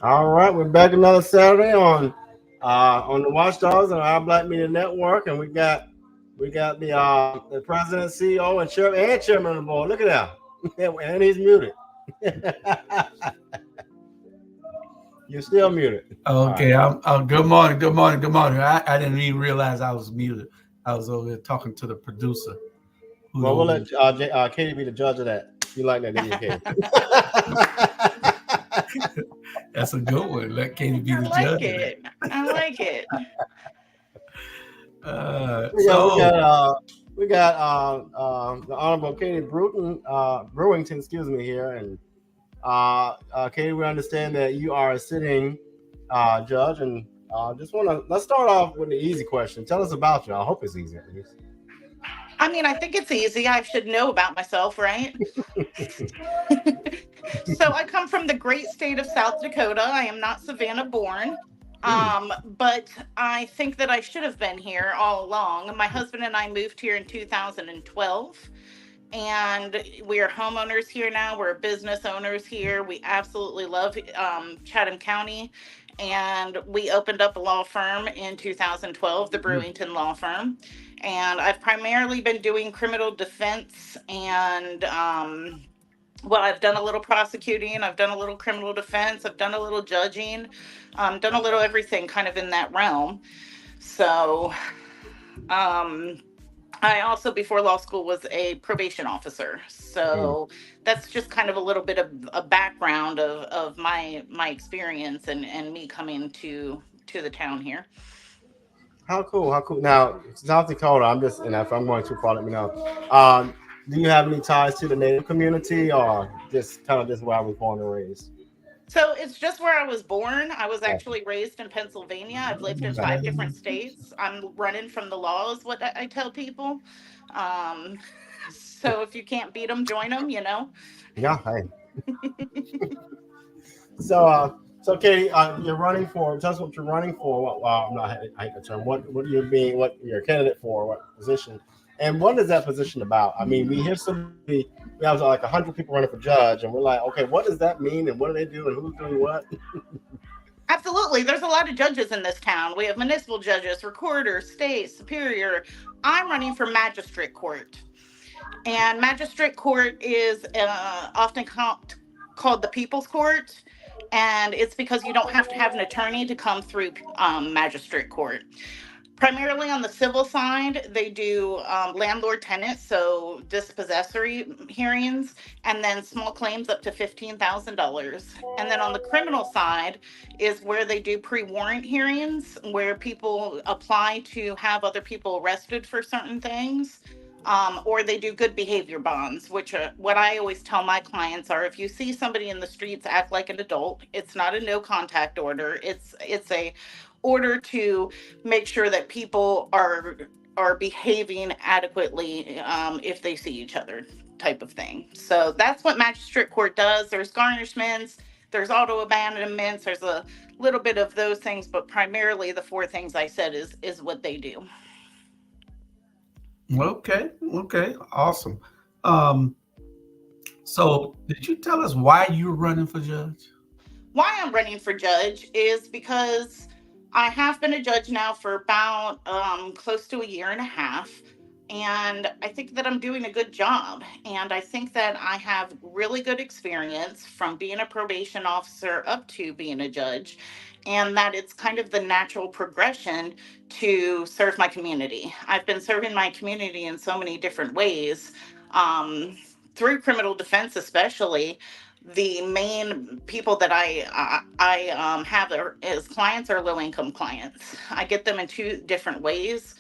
All right, we're back another Saturday on the Watchdogs and our Black Media Network, and we got the president, CEO, and chairman of the board. Look at that, and he's muted. You're still muted. All right. Okay, I'm good morning, good morning, good morning. I didn't even realize I was muted. I was over there talking to the producer. Who's Well, we'll over let there. Katie be the judge of that. You like that, didn't you, Katie? That's a good one. Let Katie be I the like judge of it. I like it. that. we got we got uh, we got the Honorable Katie Brewington, excuse me, here, and Katie, we understand that you are a sitting judge, and let's start off with the easy question. Tell us about you. I hope it's easy at least. I mean, I think it's easy. I should know about myself, right? So I come from the great state of South Dakota. I am not Savannah born. Hmm. But I think that I should have been here all along. My husband and I moved here in 2012, and we are homeowners here now. We're business owners here. We absolutely love Chatham County, and we opened up a law firm in 2012, the Hmm. Brewington Law Firm. And I've primarily been doing criminal defense and well, I've done a little prosecuting, I've done a little criminal defense, I've done a little judging, done a little everything kind of in that realm. So, um, I also, before law school, was a probation officer. Hmm. So that's just kind of a little bit of a background of my experience and me coming to the town here. How cool! How cool! Now, South Dakota. And if I'm going too far, let me know. Um, do you have any ties to the Native community, or just where I was born and raised? So it's just where I was born. I was Oh, actually raised in Pennsylvania. I've lived in okay. 5 different states. I'm running from the law, is what I tell people. Um, so if you can't beat them, join them, you know? Yeah. Hey. So Katie, you're running for. Tell us what you're running for. I'm not. I hate the term. What you're a candidate for? What position? And what is that position about? I mean, we hear somebody. We have like 100 people running for judge, and we're like, okay, what does that mean, and what do they do, and who's doing what? Absolutely. There's a lot of judges in this town. We have municipal judges, recorder, state, superior. I'm running for magistrate court. And magistrate court is often called the people's court. And it's because you don't have to have an attorney to come through magistrate court. Primarily on the civil side, they do landlord tenant, so dispossessory hearings, and then small claims up to $15,000. And then on the criminal side is where they do pre warrant hearings, where people apply to have other people arrested for certain things. Or they do good behavior bonds, which are what I always tell my clients are if you see somebody in the streets act like an adult, it's not a no contact order. It's a order to make sure that people are behaving adequately if they see each other type of thing. So that's what magistrate court does. There's garnishments, there's auto abandonments, there's a little bit of those things, but primarily the four things I said is what they do. Okay, okay, awesome. Um, so did you tell us why you're running for judge? Why I'm running for judge is because I have been a judge now for about close to a year and a half. And I think that I'm doing a good job. And I think that I have really good experience from being a probation officer up to being a judge. And that it's kind of the natural progression to serve my community. I've been serving my community in so many different ways. Um, Through criminal defense, especially, the main people that I have as clients are low income clients. I get them in two different ways.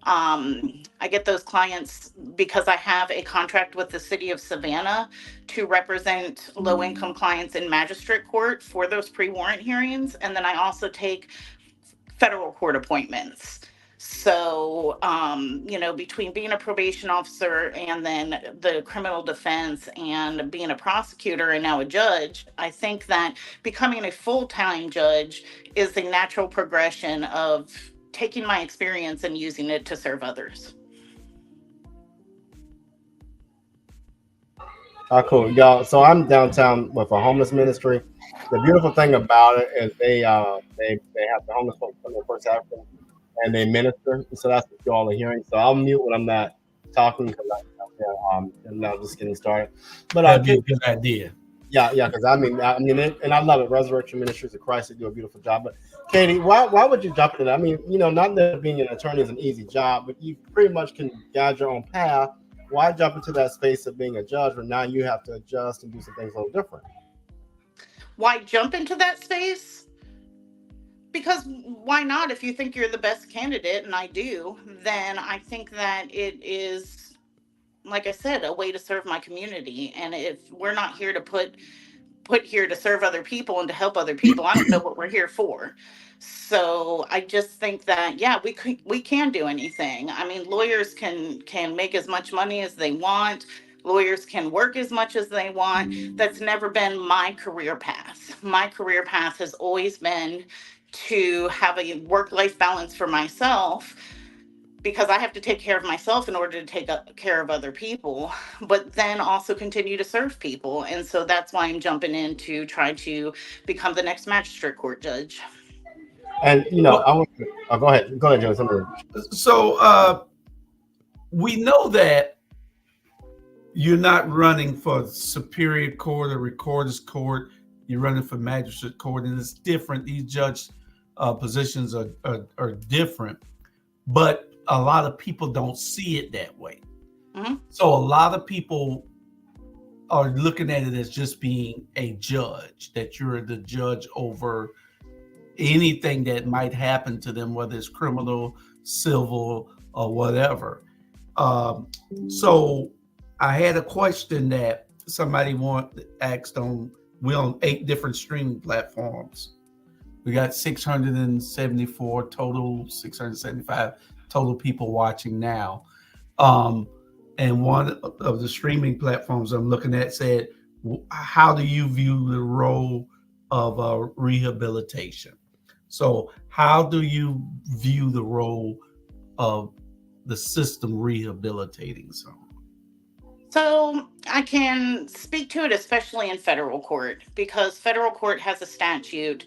I get those clients because I have a contract with the city of Savannah to represent low income clients in magistrate court for those pre warrant hearings, and then I also take federal court appointments. So, between being a probation officer and then the criminal defense and being a prosecutor and now a judge, I think that becoming a full time judge is the natural progression of taking my experience and using it to serve others. Cool, y'all. So I'm downtown with a homeless ministry, the beautiful thing about it is they have the homeless folks come to First African and they minister. And so that's what you all are hearing. So I'll mute when I'm not talking because I'm now just getting started. But That'd be a good idea. yeah, because and I love it. Resurrection Ministries of Christ, they do a beautiful job. But Katie, why would you jump into that? I mean, not that being an attorney is an easy job, but you pretty much can guide your own path. Why jump into that space of being a judge when now you have to adjust and do some things a little different? Why jump into that space? Because why not? If you think you're the best candidate, and I do, then I think that it is, like I said, a way to serve my community. And if we're not here to put here to serve other people and to help other people, I don't know what we're here for. So I just think that, yeah, we can do anything. I mean, lawyers can make as much money as they want. Lawyers can work as much as they want. That's never been my career path. My career path has always been to have a work-life balance for myself, because I have to take care of myself in order to take care of other people, but then also continue to serve people. And so that's why I'm jumping in to try to become the next magistrate court judge. And I want to go ahead, Joe. So we know that you're not running for Superior Court or Recorder's Court. You're running for Magistrate Court, and it's different. These judge positions are different, but a lot of people don't see it that way. Mm-hmm. So a lot of people are looking at it as just being a judge, that you're the judge over anything that might happen to them, whether it's criminal, civil, or whatever. So I had a question that somebody asked on. We're on 8 different streaming platforms. We got 674 total, 675 total people watching now. And one of the streaming platforms I'm looking at said, how do you view the role of rehabilitation? So how do you view the role of the system rehabilitating someone? So I can speak to it, especially in federal court, because federal court has a statute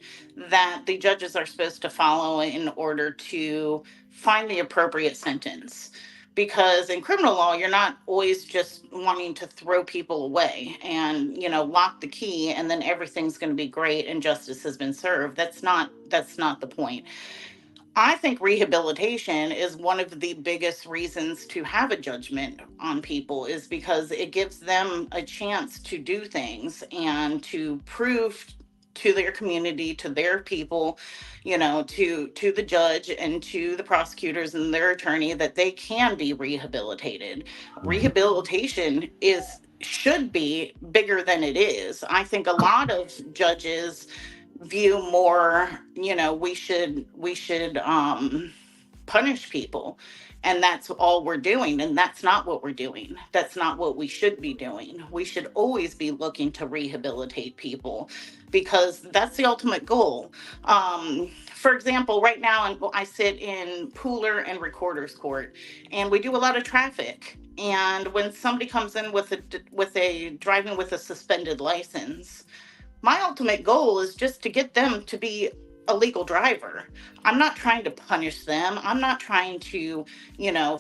that the judges are supposed to follow in order to find the appropriate sentence. Because in criminal law, you're not always just wanting to throw people away and, lock the key and then everything's going to be great and justice has been served. That's not the point. I think rehabilitation is one of the biggest reasons to have a judgment on people, is because it gives them a chance to do things and to prove to their community, to their people, to the judge and to the prosecutors and their attorney that they can be rehabilitated. Rehabilitation should be bigger than it is. I think a lot of judges view more, we should punish people, and that's all we're doing, and that's not what we're doing. That's not what we should be doing. We should always be looking to rehabilitate people, because that's the ultimate goal. For example, right now I sit in Pooler and Recorder's Court, and we do a lot of traffic. And when somebody comes in with a driving with a suspended license, my ultimate goal is just to get them to be a legal driver. I'm not trying to punish them. I'm not trying to,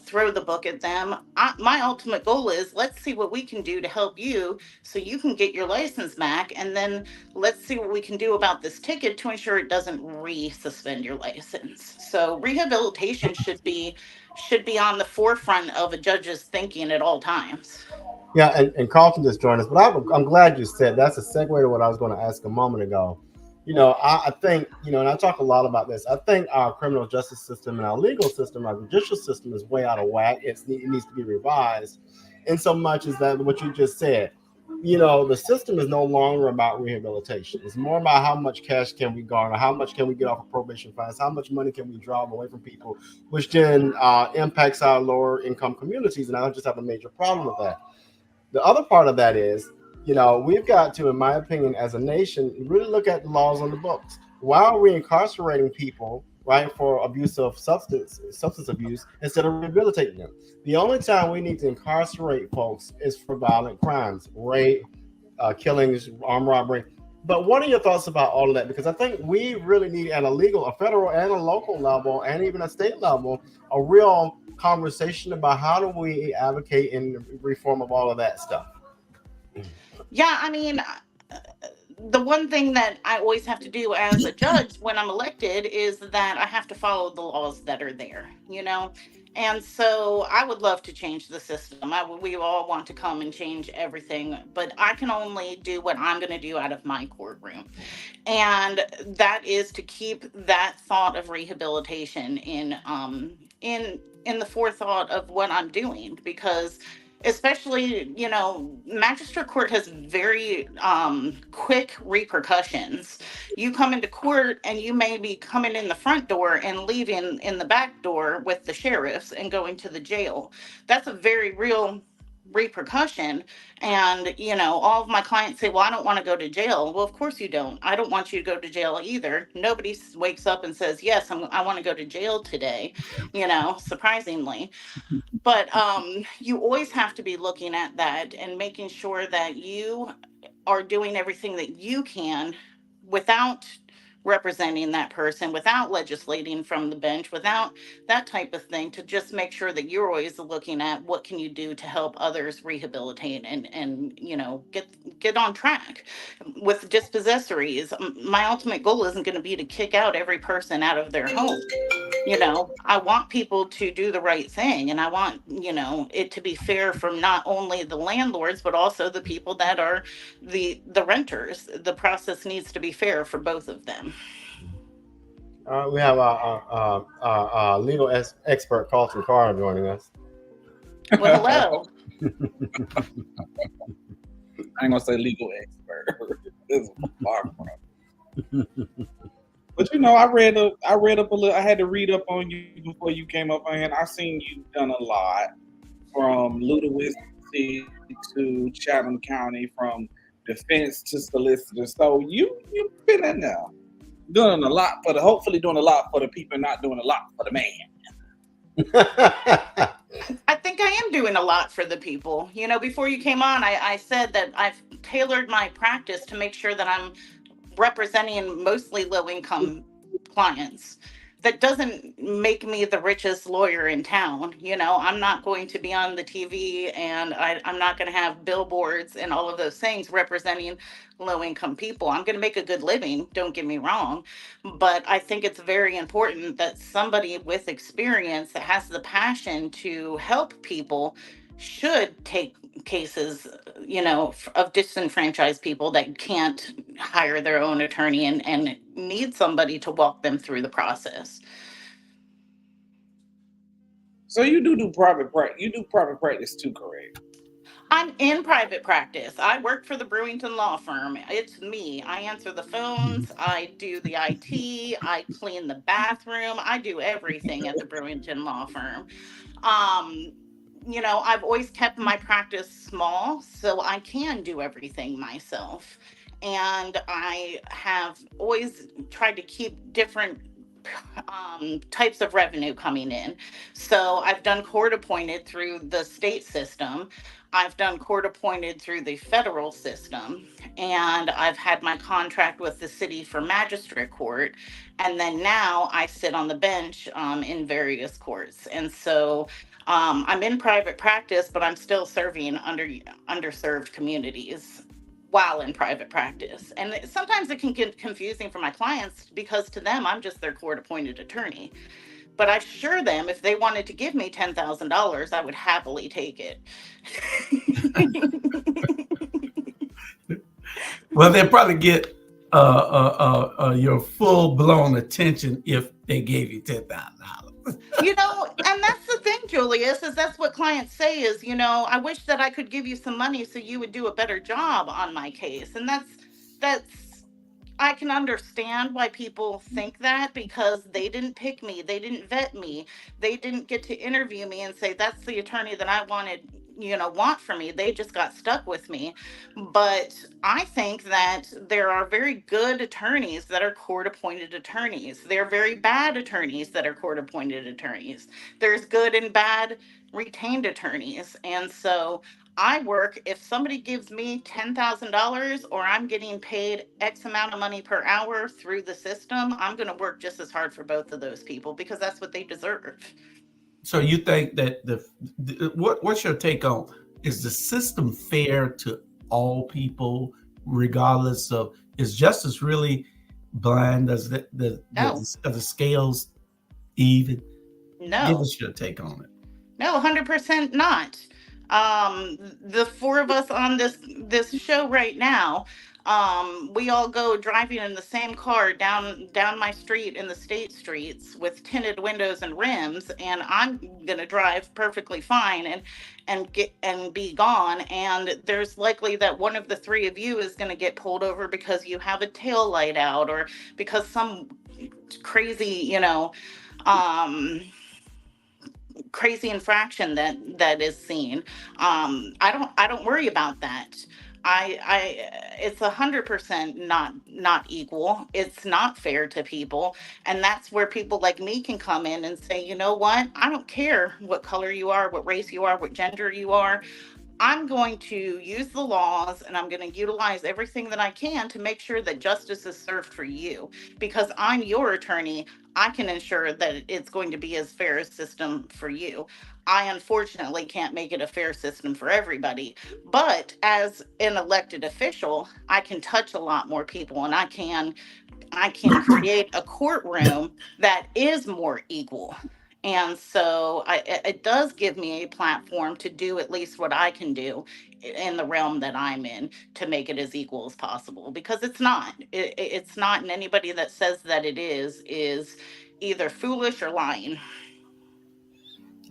throw the book at them. My ultimate goal is, let's see what we can do to help you so you can get your license back. And then let's see what we can do about this ticket to ensure it doesn't re-suspend your license. So rehabilitation should be on the forefront of a judge's thinking at all times. Yeah, and Carlton just joined us, but I'm glad you said that's a segue to what I was going to ask a moment ago. I think, and I talk a lot about this. I think our criminal justice system and our legal system, our judicial system is way out of whack. It needs to be revised in so much as that what you just said. The system is no longer about rehabilitation. It's more about how much cash can we garner, how much can we get off of probation fines, how much money can we draw away from people, which then impacts our lower income communities. And I just have a major problem with that. The other part of that is, we've got to, in my opinion, as a nation, really look at the laws on the books. Why are we incarcerating people, right, for abuse of substance abuse instead of rehabilitating them? The only time we need to incarcerate folks is for violent crimes, rape, killings, armed robbery. But what are your thoughts about all of that? Because I think we really need at a legal, a federal and a local level, and even a state level, a real conversation about how do we advocate in reform of all of that stuff. Yeah, I mean, the one thing that I always have to do as a judge when I'm elected is that I have to follow the laws that are there, you know? And so I would love to change the system. We all want to come and change everything, but I can only do what I'm going to do out of my courtroom. And that is to keep that thought of rehabilitation in the forethought of what I'm doing, because especially, magistrate court has very quick repercussions. You come into court and you may be coming in the front door and leaving in the back door with the sheriffs and going to the jail. That's a very real repercussion. And all of my clients say, well, I don't want to go to jail. Well, of course you don't. I don't want you to go to jail either. Nobody wakes up and says, yes, I want to go to jail today, surprisingly. But you always have to be looking at that and making sure that you are doing everything that you can without representing that person, without legislating from the bench, without that type of thing, to just make sure that you're always looking at what can you do to help others rehabilitate and get on track with dispossessories. My ultimate goal isn't going to be to kick out every person out of their home. I want people to do the right thing, and I want it to be fair from not only the landlords but also the people that are the renters. The process needs to be fair for both of them. We have our legal expert, Carlton Carr, joining us. Well, hello. I ain't gonna say legal expert. This is far from. But I read up a little. I had to read up on you before you came up on here. And I seen you've done a lot, from Ludowici to Chatham County, from defense to solicitor. So you've been in there doing a lot hopefully doing a lot for the people, not doing a lot for the man. I think I am doing a lot for the people. Before you came on, I said that I've tailored my practice to make sure that I'm representing mostly low income clients. That doesn't make me the richest lawyer in town. I'm not going to be on the TV, and I'm not going to have billboards and all of those things representing low income people. I'm going to make a good living, don't get me wrong. But I think it's very important that somebody with experience that has the passion to help people should take cases, of disenfranchised people that can't hire their own attorney and need somebody to walk them through the process. So you do private practice. You do private practice too, correct? I'm in private practice. I work for the Brewington law firm. It's me. I answer the phones. I do the IT. I clean the bathroom. I do everything at the Brewington law firm. Um, I've always kept my practice small so I can do everything myself. And I have always tried to keep different types of revenue coming in. So I've done court appointed through the state system. I've done court appointed through the federal system. And I've had my contract with the city for magistrate court. And then now I sit on the bench in various courts. And so I'm in private practice, but I'm still serving underserved communities while in private practice. And sometimes it can get confusing for my clients because to them, I'm just their court appointed attorney. But I assure them if they wanted to give me $10,000, I would happily take it. Well, they'll probably get your full blown attention if they gave you $10,000. And that's the thing, Julius, is that's what clients say is, I wish that I could give you some money so you would do a better job on my case. And that's I can understand why people think that, because they didn't pick me, they didn't vet me, they didn't get to interview me and say that's the attorney that I want for me. They just got stuck with me. But I think that there are very good attorneys that are court appointed attorneys. There are very bad attorneys that are court appointed attorneys. There's good and bad retained attorneys. And so I work, if somebody gives me $10,000 or I'm getting paid X amount of money per hour through the system, I'm going to work just as hard for both of those people because that's what they deserve. So you think that what's your take on, is the system fair to all people, regardless of, is justice really blind? Does No. are the scales even? No. Give us your take on it. No, 100% not. The four of us on this show right now, we all go driving in the same car down my street in the state streets with tinted windows and rims, and I'm gonna drive perfectly fine and get and be gone. And there's likely that one of the three of you is gonna get pulled over because you have a tail light out, or because some crazy, crazy infraction that is seen. I don't worry about that. I It's 100% not equal. It's not fair to people, and that's where people like me can come in and say, you know what, I don't care what color you are, what race you are, what gender you are. I'm going to use the laws and I'm going to utilize everything that I can to make sure that justice is served for you. Because I'm your attorney, I can ensure that it's going to be as fair a system for you. I unfortunately can't make it a fair system for everybody. But as an elected official, I can touch a lot more people, and I can create a courtroom that is more equal. And so it does give me a platform to do at least what I can do in the realm that I'm in to make it as equal as possible, because it's not. It's not, and anybody that says that it is either foolish or lying.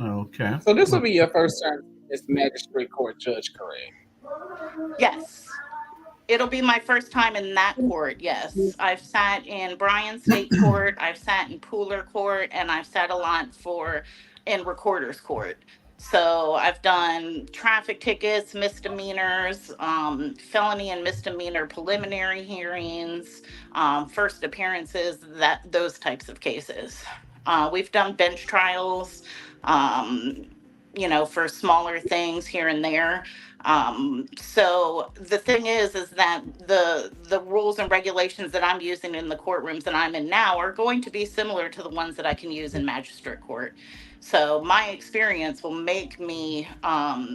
Okay. So this will be your first term as magistrate court judge, correct? Yes. It'll be my first time in that court, yes. I've sat in Bryan State Court, I've sat in Pooler Court, and I've sat a lot in Recorder's Court. So I've done traffic tickets, misdemeanors, felony and misdemeanor preliminary hearings, first appearances, those types of cases. We've done bench trials, for smaller things here and there. So the thing is that the rules and regulations that I'm using in the courtrooms that I'm in now are going to be similar to the ones that I can use in magistrate court. So my experience will make me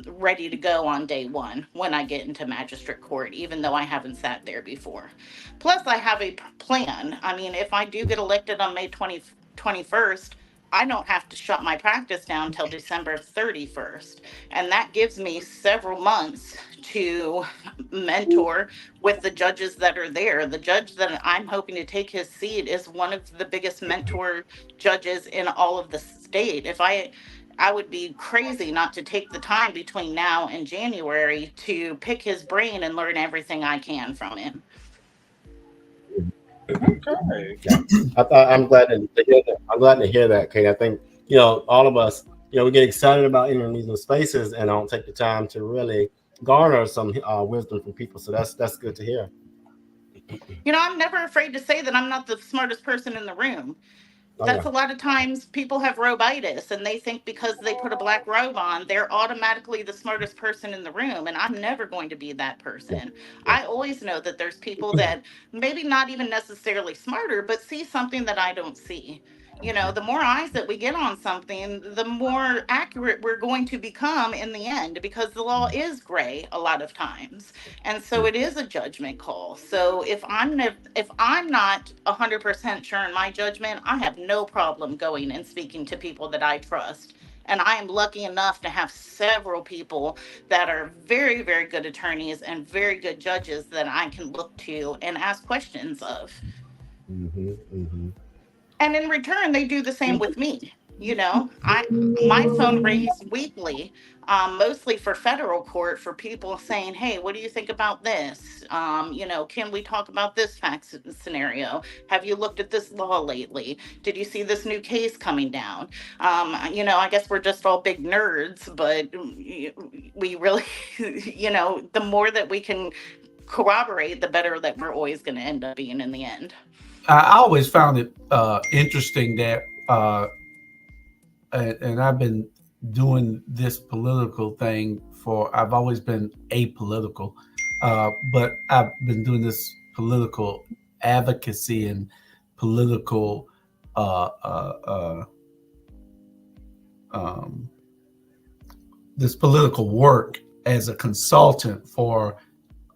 ready to go on day one when I get into magistrate court, even though I haven't sat there before. Plus, I have a plan. I mean, if I do get elected on May 21st, I don't have to shut my practice down till December 31st. And that gives me several months to mentor with the judges that are there. The judge that I'm hoping to take his seat is one of the biggest mentor judges in all of the state. I would be crazy not to take the time between now and January to pick his brain and learn everything I can from him. Okay. I'm glad to hear that. I'm glad to hear that, Kate. I think all of us, we get excited about entering these spaces and don't take the time to really garner some wisdom from people. So that's good to hear. I'm never afraid to say that I'm not the smartest person in the room. That's a lot of times people have robitis and they think because they put a black robe on, they're automatically the smartest person in the room. And I'm never going to be that person. I always know that there's people that maybe not even necessarily smarter, but see something that I don't see. The more eyes that we get on something, the more accurate we're going to become in the end, because the law is gray a lot of times. And so it is a judgment call. So if I'm not 100% sure in my judgment, I have no problem going and speaking to people that I trust. And I am lucky enough to have several people that are very, very good attorneys and very good judges that I can look to and ask questions of. Mm-hmm, mm-hmm. And in return, they do the same with me. My phone rings weekly, mostly for federal court, for people saying, "Hey, what do you think about this? Can we talk about this fact scenario? Have you looked at this law lately? Did you see this new case coming down?" I guess we're just all big nerds, but we really, the more that we can corroborate, the better that we're always going to end up being in the end. I always found it interesting that, and I've been doing this political thing I've always been apolitical, but I've been doing this political advocacy and political this political work as a consultant for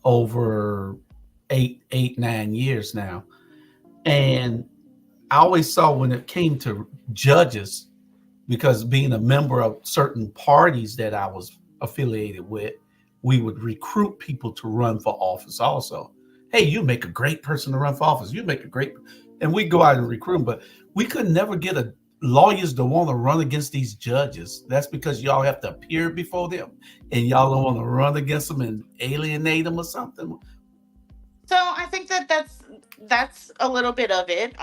over 9 years now. And I always saw when it came to judges, because being a member of certain parties that I was affiliated with, we would recruit people to run for office also. Hey, you make a great person to run for office. You make a great, and we go out and recruit them, but we could never get lawyers to want to run against these judges. That's because y'all have to appear before them and y'all don't want to run against them and alienate them or something. So I think that's a little bit of it.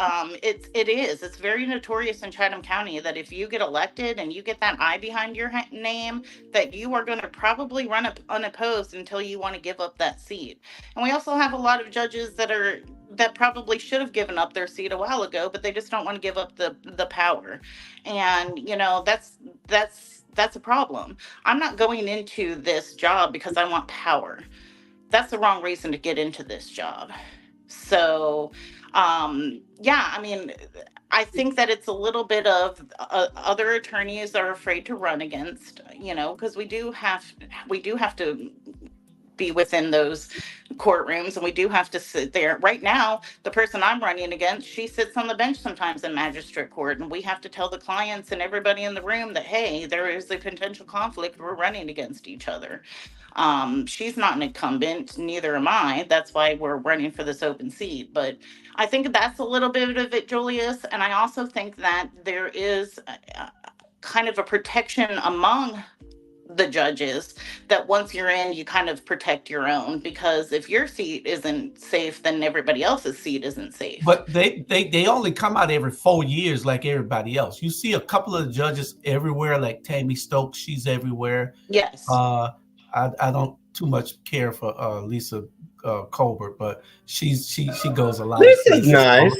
It's very notorious in Chatham County that if you get elected and you get that I behind your name, that you are going to probably run unopposed until you want to give up that seat. And we also have a lot of judges that probably should have given up their seat a while ago, but they just don't want to give up the power. And that's a problem. I'm not going into this job because I want power. That's the wrong reason to get into this job. So, I mean, I think that it's a little bit of other attorneys are afraid to run against, because we do have to be within those courtrooms, and we do have to sit there. Right now, the person I'm running against, she sits on the bench sometimes in magistrate court, and we have to tell the clients and everybody in the room that, hey, there is a potential conflict. We're running against each other. She's not an incumbent, neither am I. That's why we're running for this open seat. But I think that's a little bit of it, Julius. And I also think that there is kind of a protection among the judges that once you're in, you kind of protect your own, because if your seat isn't safe, then everybody else's seat isn't safe. But they only come out every 4 years like everybody else. You see a couple of judges everywhere, like Tammy Stokes, she's everywhere. Yes. I don't too much care for Lisa Colbert, but she goes a lot. Lisa's nice.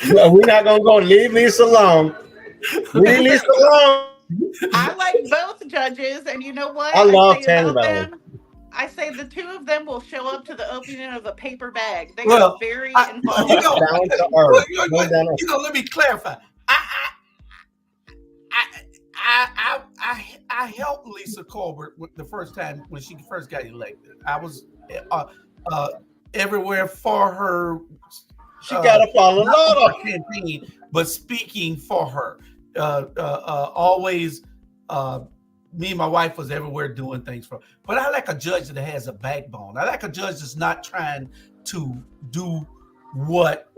No, we're not gonna go leave Lisa alone. Leave Lisa alone. I like both judges, and you know what? I love Tammy. I say the two of them will show up to the opening of a paper bag. They are very involved. Let me clarify. I helped Lisa Colbert the first time when she first got elected. I was everywhere for her. She got to follow law campaign, but speaking for her. Always, me and my wife was everywhere doing things for her. But I like a judge that has a backbone. I like a judge that's not trying to do what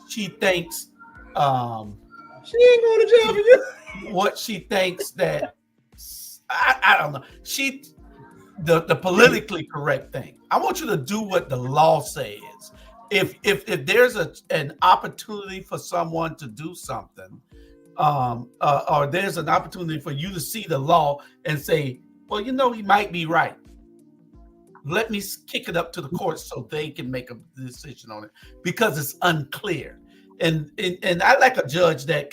she thinks. She ain't going to jail for you. What she thinks that I don't know. The politically correct thing. I want you to do what the law says. If there's an opportunity for someone to do something, or there's an opportunity for you to see the law and say, well, he might be right. Let me kick it up to the courts so they can make a decision on it, because it's unclear. And I like a judge that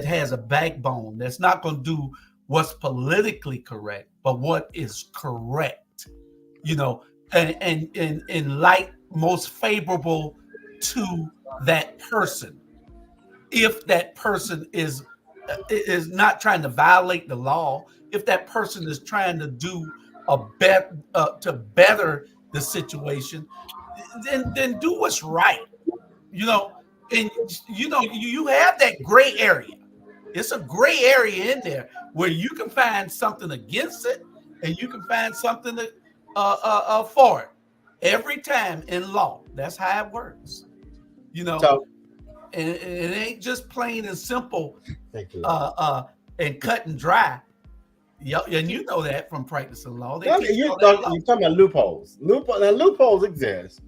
has a backbone, that's not going to do what's politically correct, but what is correct, and in light most favorable to that person. If that person is not trying to violate the law, if that person is trying to do to better the situation, then do what's right, And you have that gray area. It's a gray area in there where you can find something against it and you can find something for it. Every time in law, that's how it works. So, and it ain't just plain and simple. Thank you. And cut and dry. And you know that from practicing law. You're talking about loopholes. Loopholes exist.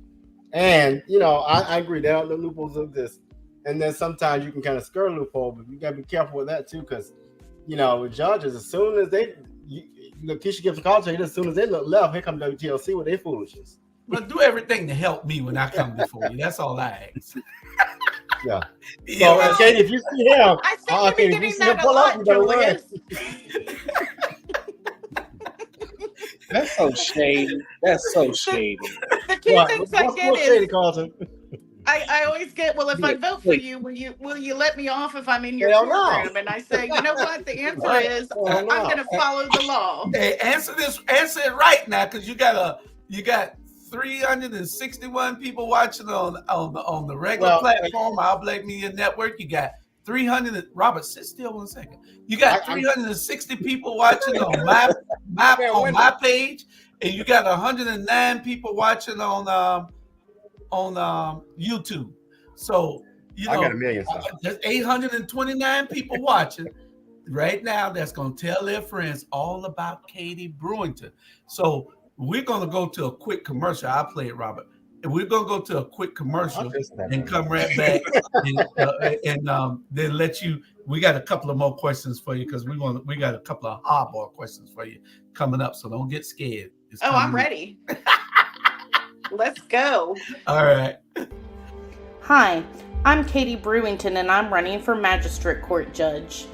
And, I agree that the loopholes exist. And then sometimes you can kind of skirt a loophole, but you got to be careful with that too, because, judges, as soon as Keisha gives a call to you, as soon as they look left, here come WTLC with their foolishness. But do everything to help me when I come before you. That's all I ask. Yeah. You So, know, Katie, if you see him, I seem to be Katie, if you getting see him that a pull up, you lot, better run. Julius. That's so shady. That's so shady. The two What? things I get What's shady, is Carlton? I always get, well, if I Wait, vote for wait. you, will you let me off if I'm in your Hell no. courtroom? And I say, you know what? The answer Right. is Hell I'm no. going to follow the law. hey, answer it right now, because you got 361 people watching on the regular Well, platform, Our Black Media Network. You got 300. Robert, sit still 1 second. You got 360 people watching on my page, and you got 109 people watching on YouTube. So I got a million stuff. there's 829 people watching right now that's going to tell their friends all about Katie Brewington. So we're going to go to a quick commercial. I'll play it, Robert. And we're going to go to a quick commercial and come right back and then let you. We got a couple of more questions for you, because we got a couple of hardball questions for you coming up. So don't get scared. I'm ready. Let's go. All right. Hi, I'm Katie Brewington, and I'm running for Magistrate Court Judge.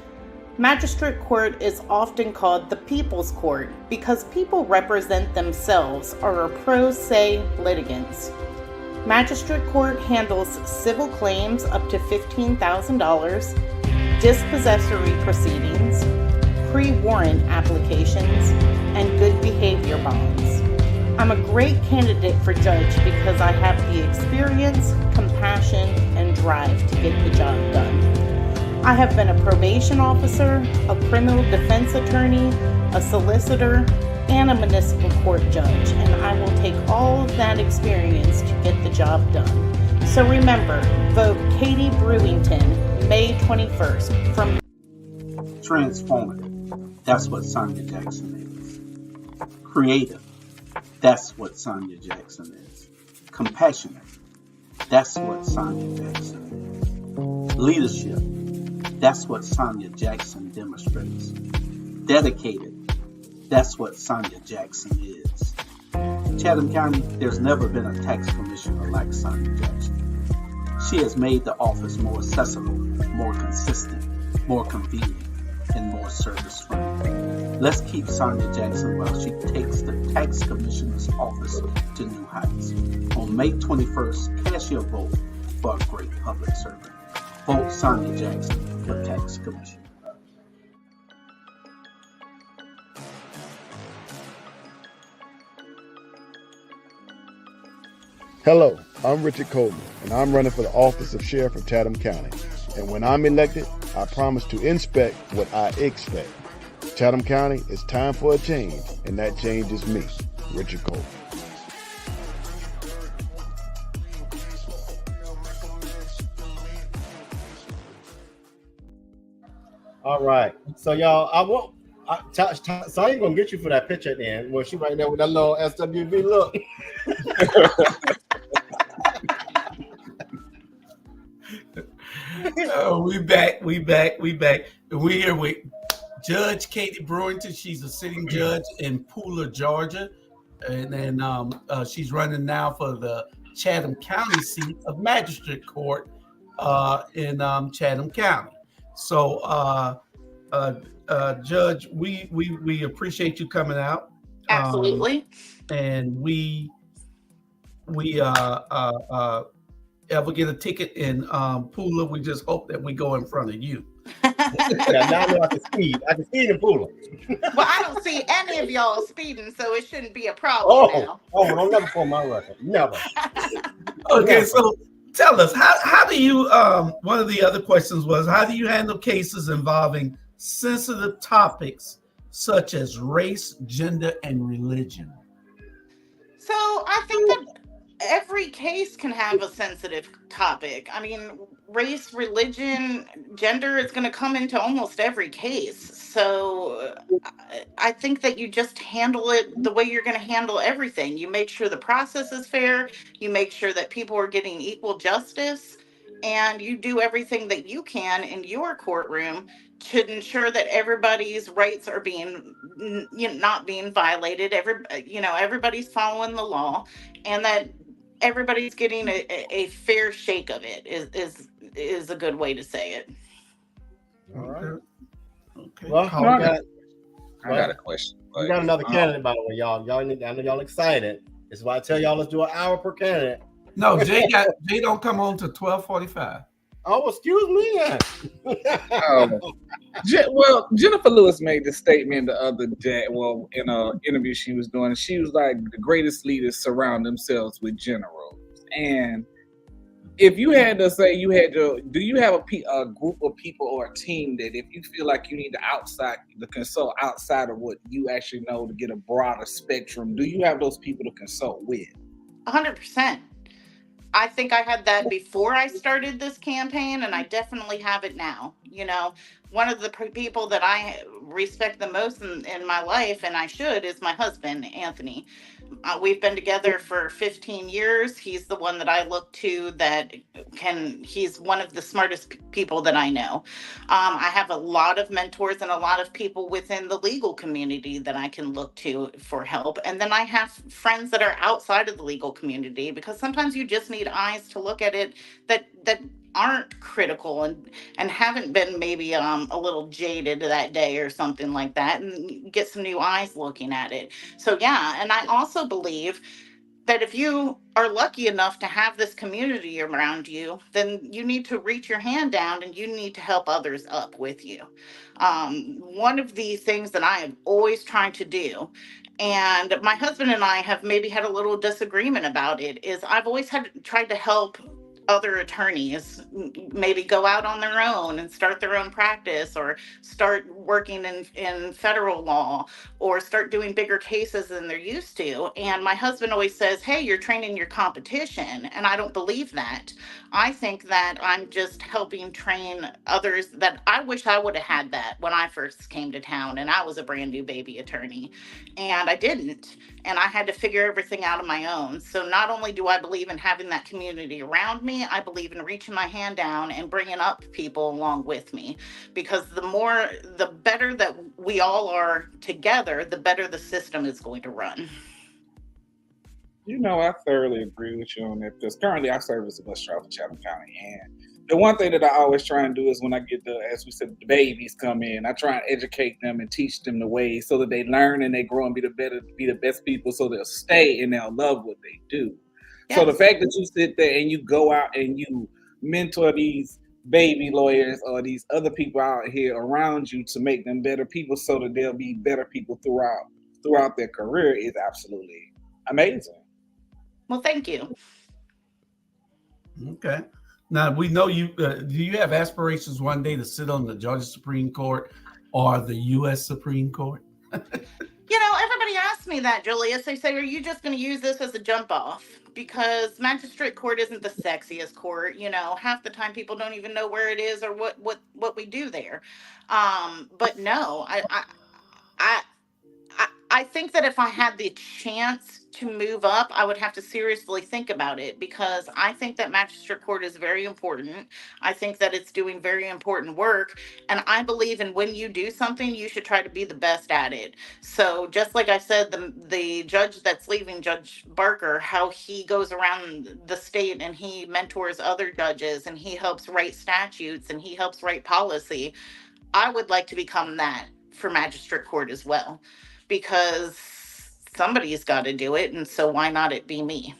Magistrate Court is often called the People's Court because people represent themselves or are pro se litigants. Magistrate Court handles civil claims up to $15,000, dispossessory proceedings, pre-warrant applications, and good behavior bonds. I'm a great candidate for judge because I have the experience, compassion, and drive to get the job done. I have been a probation officer, a criminal defense attorney, a solicitor, and a municipal court judge, and I will take all of that experience to get the job done. So remember, vote Katie Brewington, May 21st from Transformative. That's what Sonya Jackson is. Creative. That's what Sonya Jackson is. Compassionate. That's what Sonya Jackson is. Leadership. That's what Sonya Jackson demonstrates. Dedicated. That's what Sonya Jackson is. Chatham County, there's never been a tax commissioner like Sonya Jackson. She has made the office more accessible, more consistent, more convenient, and more service-friendly. Let's keep Sonya Jackson while she takes the tax commissioner's office to new heights. On May 21st, cast your vote for a great public servant. Vote Sonya Jackson for tax commissioner. Hello, I'm Richard Coleman, and I'm running for the office of Sheriff of Chatham County. And when I'm elected, I promise to inspect what I expect. Chatham County, it's time for a change, and that change is me, Richard Coleman. All right. So y'all, Sonya gonna get you for that picture at the end when she right there with that little SWV look. We back. And we're here with Judge Katie Brewington. She's a sitting judge in Pooler, Georgia. And then she's running now for the Chatham County seat of Magistrate Court in Chatham County. So, Judge, we appreciate you coming out. Absolutely. And we ever get a ticket in Pooler, we just hope that we go in front of you. Yeah, now I know I can speed. I can speed in Pooler. Well, I don't see any of y'all speeding, so it shouldn't be a problem now. Don't never pull my record. Never. Okay, so tell us, how do you, one of the other questions was, how do you handle cases involving sensitive topics such as race, gender, and religion? So I think that every case can have a sensitive topic. I mean, race, religion, gender is going to come into almost every case. So I think that you just handle it the way you're going to handle everything. You make sure the process is fair. You make sure that people are getting equal justice. And you do everything that you can in your courtroom to ensure that everybody's rights are being, not being violated. Everybody's following the law, and that everybody's getting a fair shake of it is a good way to say it. All right. Okay. Okay. Well, Call No, we got I got a question. we Like, got another candidate, by the way, y'all. Y'all need. I know y'all excited. This is why I tell y'all let's do an hour per candidate. No, Jay don't come on to 12:45. Oh, excuse me. oh, well, Jennifer Lewis made this statement the other day. Well, in an interview she was doing, she was like, "The greatest leaders surround themselves with generals." And if you had to say do you have a group of people or a team that if you feel like you need to consult outside of what you actually know to get a broader spectrum, do you have those people to consult with? 100%. I think I had that before I started this campaign, and I definitely have it now. One of the people that I respect the most in my life, and I should, is my husband, Anthony. We've been together for 15 years. He's the one that I look to he's one of the smartest people that I know. I have a lot of mentors and a lot of people within the legal community that I can look to for help. And then I have friends that are outside of the legal community, because sometimes you just need eyes to look at it that aren't critical and haven't been maybe a little jaded that day or something like that, and get some new eyes looking at it. So yeah, and I also believe that if you are lucky enough to have this community around you, then you need to reach your hand down and you need to help others up with you. One of the things that I have always tried to do, and my husband and I have maybe had a little disagreement about it, is I've always tried to help other attorneys maybe go out on their own and start their own practice, or start working in federal law, or start doing bigger cases than they're used to. And my husband always says, hey, you're training your competition. And I don't believe that. I think that I'm just helping train others that I wish I would have had that when I first came to town and I was a brand new baby attorney. And I didn't. And I had to figure everything out on my own. So not only do I believe in having that community around me, I believe in reaching my hand down and bringing up people along with me. Because the better that we all are together, the better the system is going to run. I thoroughly agree with you on that, because currently I serve as a bus driver for Chatham County, and the one thing that I always try and do is when I get as we said, the babies come in, I try and educate them and teach them the ways so that they learn and they grow and be the best people, so they'll stay and they'll love what they do. Yes. So the fact that you sit there and you go out and you mentor these baby lawyers or these other people out here around you to make them better people so that they'll be better people throughout their career is absolutely amazing. Well, thank you. Okay. Now, we know you. Do you have aspirations one day to sit on the Georgia Supreme Court or the U.S. Supreme Court? Everybody asks me that, Julius. They say, are you just going to use this as a jump off? Because magistrate court isn't the sexiest court. Half the time people don't even know where it is or what we do there. But no, I think that if I had the chance to move up, I would have to seriously think about it, because I think that magistrate court is very important. I think that it's doing very important work. And I believe in when you do something, you should try to be the best at it. So just like I said, the judge that's leaving, Judge Barker, how he goes around the state and he mentors other judges and he helps write statutes and he helps write policy. I would like to become that for magistrate court as well, because somebody's got to do it. And so why not it be me?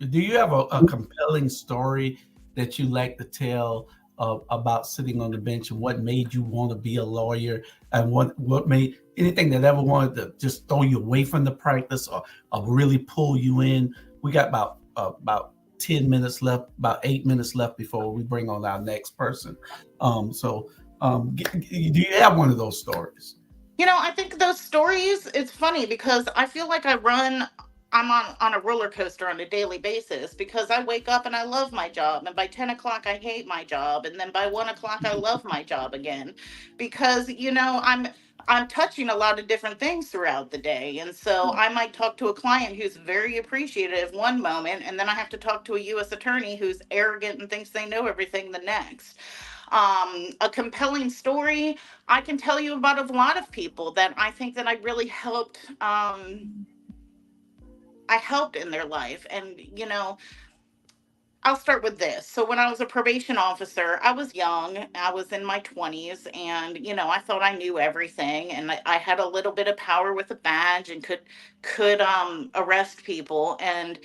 Do you have a compelling story that you like to tell about sitting on the bench, and what made you want to be a lawyer, and what made anything that ever wanted to just throw you away from the practice or really pull you in? We got about 10 minutes left, about 8 minutes left before we bring on our next person. Do you have one of those stories? I think those stories, it's funny because I feel like I'm on a roller coaster on a daily basis, because I wake up and I love my job, and by 10 o'clock I hate my job, and then by 1 o'clock I love my job again, because I'm touching a lot of different things throughout the day. And so I might talk to a client who's very appreciative one moment, and then I have to talk to a U.S. attorney who's arrogant and thinks they know everything the next. A compelling story, I can tell you about a lot of people that I think that I really helped I helped in their life. And, I'll start with this. So when I was a probation officer, I was young. I was in my 20s, and I thought I knew everything, and I had a little bit of power with a badge and could arrest people. And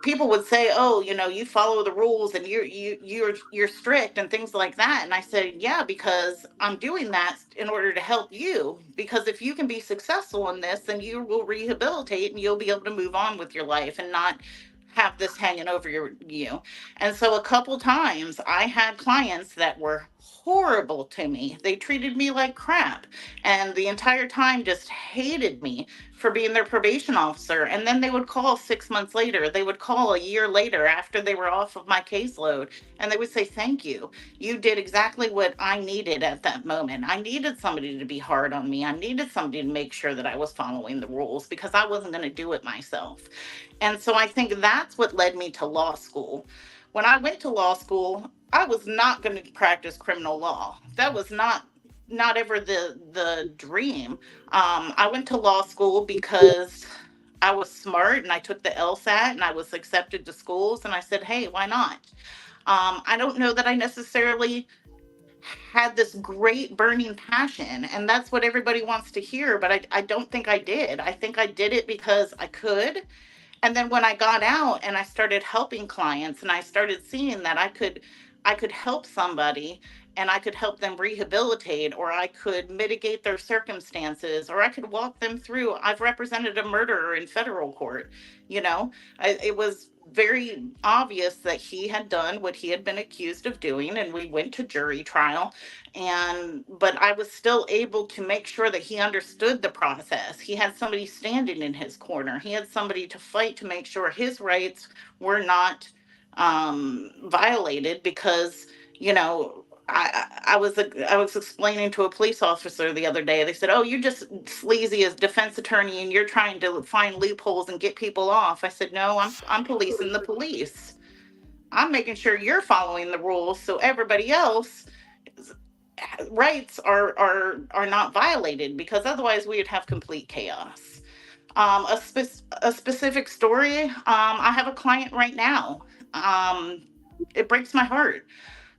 people would say, "Oh, you follow the rules, and you're strict and things like that." And I said, "Yeah, because I'm doing that in order to help you. Because if you can be successful in this, then you will rehabilitate and you'll be able to move on with your life and not have this hanging over you." And so a couple times I had clients that were horrible to me. They treated me like crap, and the entire time just hated me for being their probation officer. And then they would call 6 months later. They would call a year later after they were off of my caseload, and they would say, "Thank you. You did exactly what I needed at that moment. I needed somebody to be hard on me. I needed somebody to make sure that I was following the rules because I wasn't going to do it myself." And so I think that's what led me to law school. When I went to law school, I was not going to practice criminal law. That was not ever the dream. I went to law school because I was smart and I took the LSAT and I was accepted to schools, and I said, "Hey, why not?" I don't know that I necessarily had this great burning passion, and that's what everybody wants to hear, but I don't think I did. I think I did it because I could. And then when I got out and I started helping clients and I started seeing that I could help somebody, and I could help them rehabilitate, or I could mitigate their circumstances, or I could walk them through. I've represented a murderer in federal court. you know it was very obvious that he had done what he had been accused of doing, and we went to jury trial. And but I was still able to make sure that he understood the process. He had somebody standing in his corner. He had somebody to fight to make sure his rights were not violated, because you know I was explaining to a police officer the other day. They said, "Oh, you're just sleazy as defense attorney, and you're trying to find loopholes and get people off." I said, "No, I'm policing the police. I'm making sure you're following the rules, so everybody else rights are not violated, because otherwise we would have complete chaos." A specific story. I have a client right now. It breaks my heart.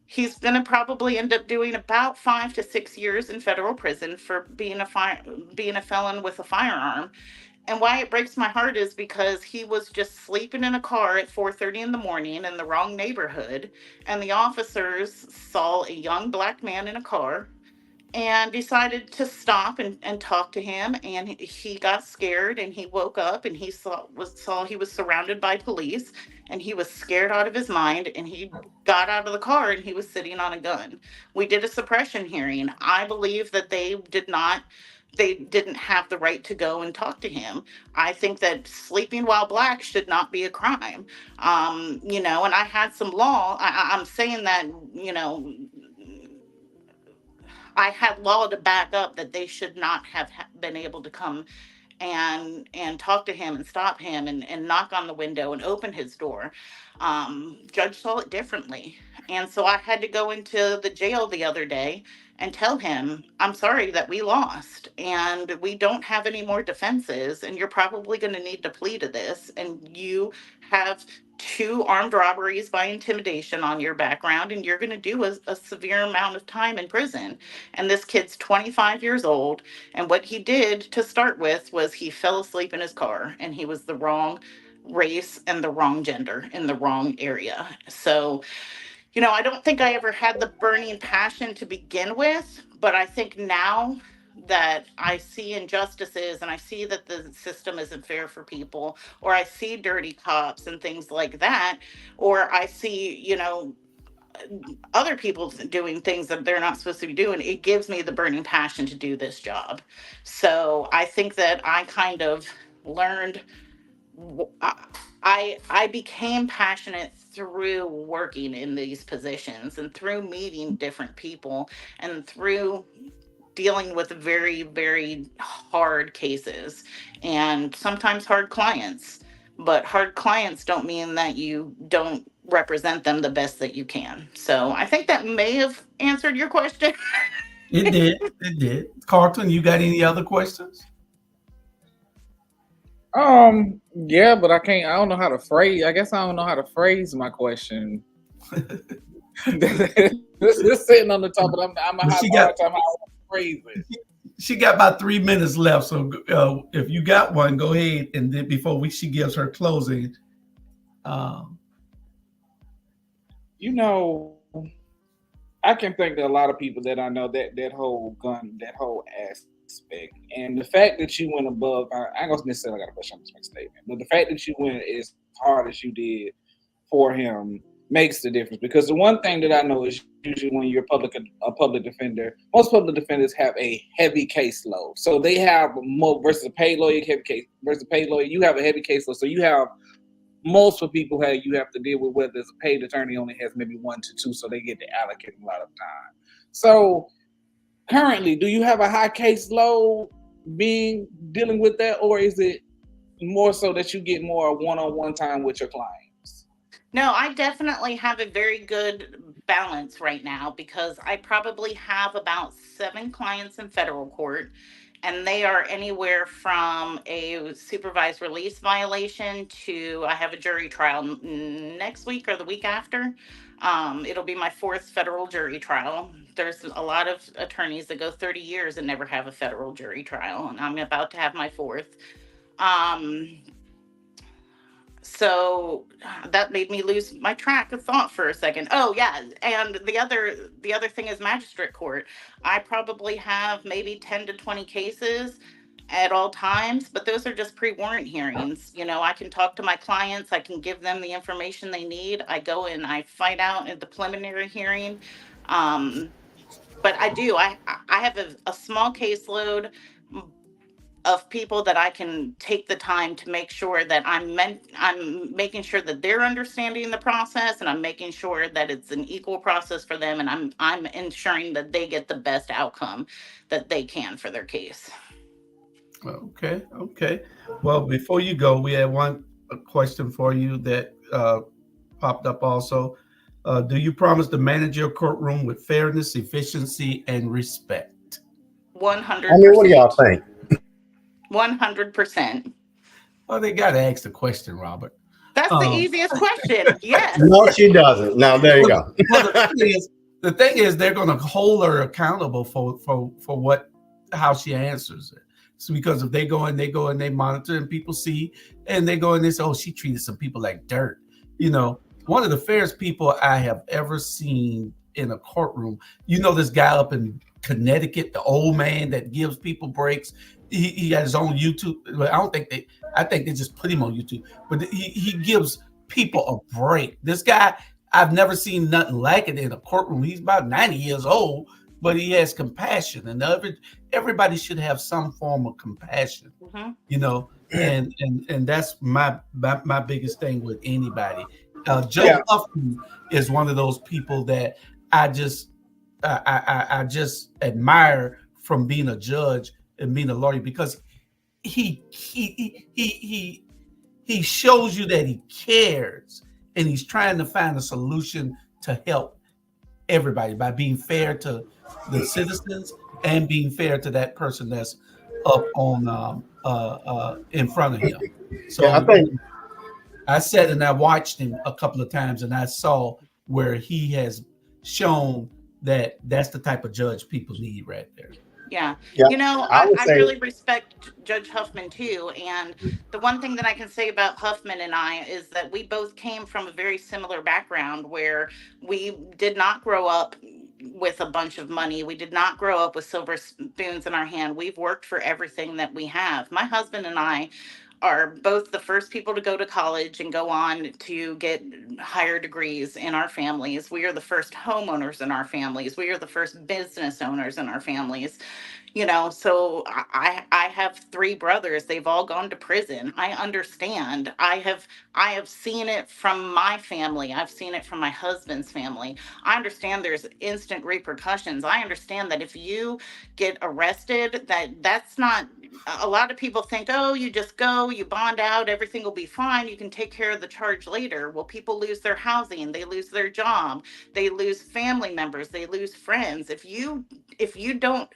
He's going to probably end up doing about 5 to 6 years in federal prison for being a felon with a firearm. And why it breaks my heart is because he was just sleeping in a car at 4:30 in the morning in the wrong neighborhood, and the officers saw a young black man in a car and decided to stop and talk to him. And he got scared, and he woke up, and he saw he was surrounded by police, and he was scared out of his mind, and he got out of the car, and he was sitting on a gun. We did a suppression hearing. I believe that they didn't have the right to go and talk to him. I think that sleeping while black should not be a crime. And I had some law. I'm saying that, I had law to back up that they should not have been able to come and talk to him and stop him and knock on the window and open his door. Judge saw it differently. And so I had to go into the jail the other day and tell him, "I'm sorry that we lost, and we don't have any more defenses, and you're probably going to need to plead to this. And you have 2 armed robberies by intimidation on your background, and you're going to do a severe amount of time in prison." And this kid's 25 years old, and what he did to start with was he fell asleep in his car, and he was the wrong race and the wrong gender in the wrong area. So, I don't think I ever had the burning passion to begin with, but I think now that I see injustices and I see that the system isn't fair for people, or I see dirty cops and things like that, or I see, other people doing things that they're not supposed to be doing, it gives me the burning passion to do this job. So I think that I kind of learned, I became passionate through working in these positions and through meeting different people and through dealing with very, very hard cases and sometimes hard clients. But hard clients don't mean that you don't represent them the best that you can. So I think that may have answered your question. It did. It did. Carlton, you got any other questions? Yeah, but I can't. I don't know how to phrase. I guess I don't know how to phrase my question. This is sitting on the top, but I'm gonna But have she a got hard time how to phrase it. she got about 3 minutes left. So if you got one, go ahead, and then before she gives her closing. Um, You know, I can think that a lot of people that I know that whole aspect, and the fact that you went above. I ain't gonna necessarily got to push on this next statement, but the fact that you went as hard as you did for him makes the difference. Because the one thing that I know is usually when you're a public defender, most public defenders have a heavy caseload. So they have more versus a paid lawyer, heavy case versus a paid lawyer. You have a heavy caseload, so you have multiple people you have to deal with. Whether it's a paid attorney only has maybe 1 to 2, so they get to allocate a lot of time. So currently, do you have a high caseload being dealing with that, or is it more so that you get more one-on-one time with your clients? No, I definitely have a very good balance right now because I probably have about 7 clients in federal court, and they are anywhere from a supervised release violation to I have a jury trial next week or the week after. It'll be my 4th federal jury trial. There's a lot of attorneys that go 30 years and never have a federal jury trial, and I'm about to have my 4th. Um, so that made me lose my track of thought for a second. Oh yeah, and the other thing is magistrate court. I probably have maybe 10 to 20 cases at all times, but those are just pre-warrant hearings. I can talk to my clients, I can give them the information they need. I go and I fight out at the preliminary hearing. Um but I have a small caseload of people that I can take the time to make sure that I'm making sure that they're understanding the process, and I'm making sure that it's an equal process for them, and I'm ensuring that they get the best outcome that they can for their case. okay. Well, before you go, we had one question for you that popped up also. Do you promise to manage your courtroom with fairness, efficiency, and respect? I mean, what do y'all 100%. think? 100%. Oh, they got to ask the question, Robert. That's the Um, easiest question. Yes. No, she doesn't. Now there you go. well, the thing is, they're going to hold her accountable for what how she answers it. So because if they monitor and people see, and they go and they say, oh, she treated some people like dirt. One of the fairest people I have ever seen in a courtroom. This guy up in Connecticut, the old man that gives people breaks. He got his own YouTube. I think they just put him on YouTube, but he gives people a break. This guy, I've never seen nothing like it in a courtroom. He's about 90 years old, but he has compassion, and everybody should have some form of compassion, and that's my biggest thing with anybody. Joe Huffman is one of those people that I just admire from being a judge and being a lawyer, because he shows you that he cares, and he's trying to find a solution to help everybody by being fair to the citizens and being fair to that person that's up on in front of him. So I think I sat and I watched him a couple of times, and I saw where he has shown that that's the type of judge people need right there. Yeah. Yeah, I would I say really respect Judge Huffman too. And the one thing that I can say about Huffman and I is that we both came from a very similar background where we did not grow up with a bunch of money. We did not grow up with silver spoons in our hand. We've worked for everything that we have. My husband and I are both the first people to go to college and go on to get higher degrees in our families. We are the first homeowners in our families. We are the first business owners in our families. So I have 3 brothers. They've all gone to prison. I understand. I have seen it from my family. I've seen it from my husband's family. I understand there's instant repercussions. I understand that if you get arrested, that's not, a lot of people think, oh, you just go, you bond out, everything will be fine, you can take care of the charge later. Well, people lose their housing, they lose their job, they lose family members, they lose friends. If you don't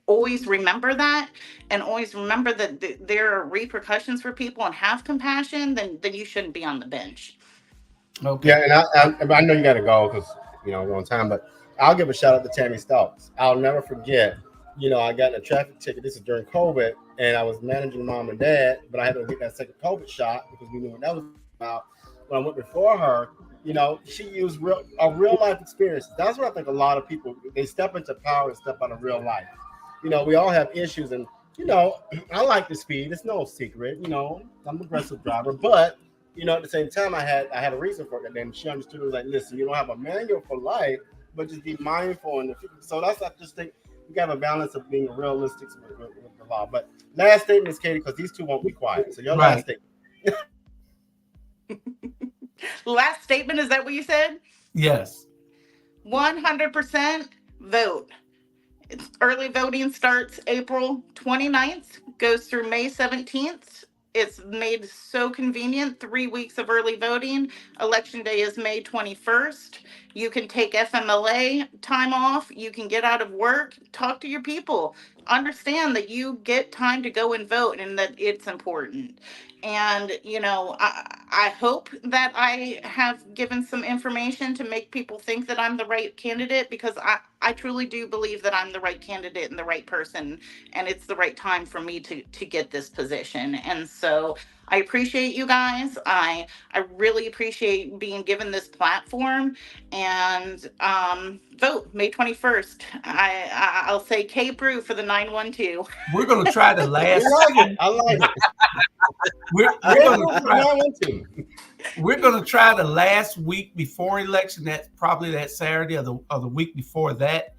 always remember that, and always remember that there are repercussions for people, and have compassion, then you shouldn't be on the bench. Okay. Yeah, and I know you got to go because we're on time, but I'll give a shout out to Tammy Stokes. I'll never forget. I got in a traffic ticket. This is during COVID, and I was managing mom and dad, but I had to get that second COVID shot because we knew what that was about. When I went before her, she used real life experience. That's what I think a lot of people, they step into power and step out of real life. We all have issues, and I like the speed. It's no secret. I'm an aggressive driver, but at the same time, I had a reason for it. And she understood. It was like, listen, you don't have a manual for life, but just be mindful. And so I just think we got a balance of being realistic with the law. But last statement is Katie, because these two won't be quiet. So your last statement. Last statement, is that what you said? Yes. 100% vote. Early voting starts April 29th, goes through May 17th. It's made so convenient. 3 weeks of early voting. Election day is May 21st. You can take FMLA time off. You can get out of work. Talk to your people. Understand that you get time to go and vote, and that it's important. And, I hope that I have given some information to make people think that I'm the right candidate, because I truly do believe that I'm the right candidate and the right person, and it's the right time for me to get this position. And so I appreciate you guys. I really appreciate being given this platform, and vote May 21st. I'll say K Brew for the 912. We're going to try the last. I like it. We're going to try the last week before election. That's probably that Saturday or the week before that,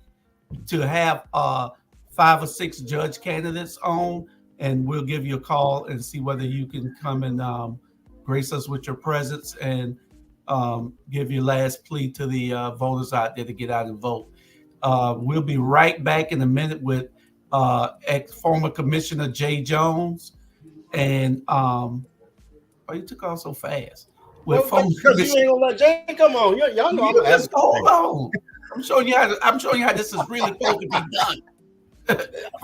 to have 5 or 6 judge candidates on, and we'll give you a call and see whether you can come and grace us with your presence and give your last plea to the voters out there to get out and vote. We'll be right back in a minute with ex-former Commissioner Jay Jones. And you took off so fast. Because you ain't gonna let Jay come on. Y'all know I'm just hold on. I'm showing you how this is really supposed to be done.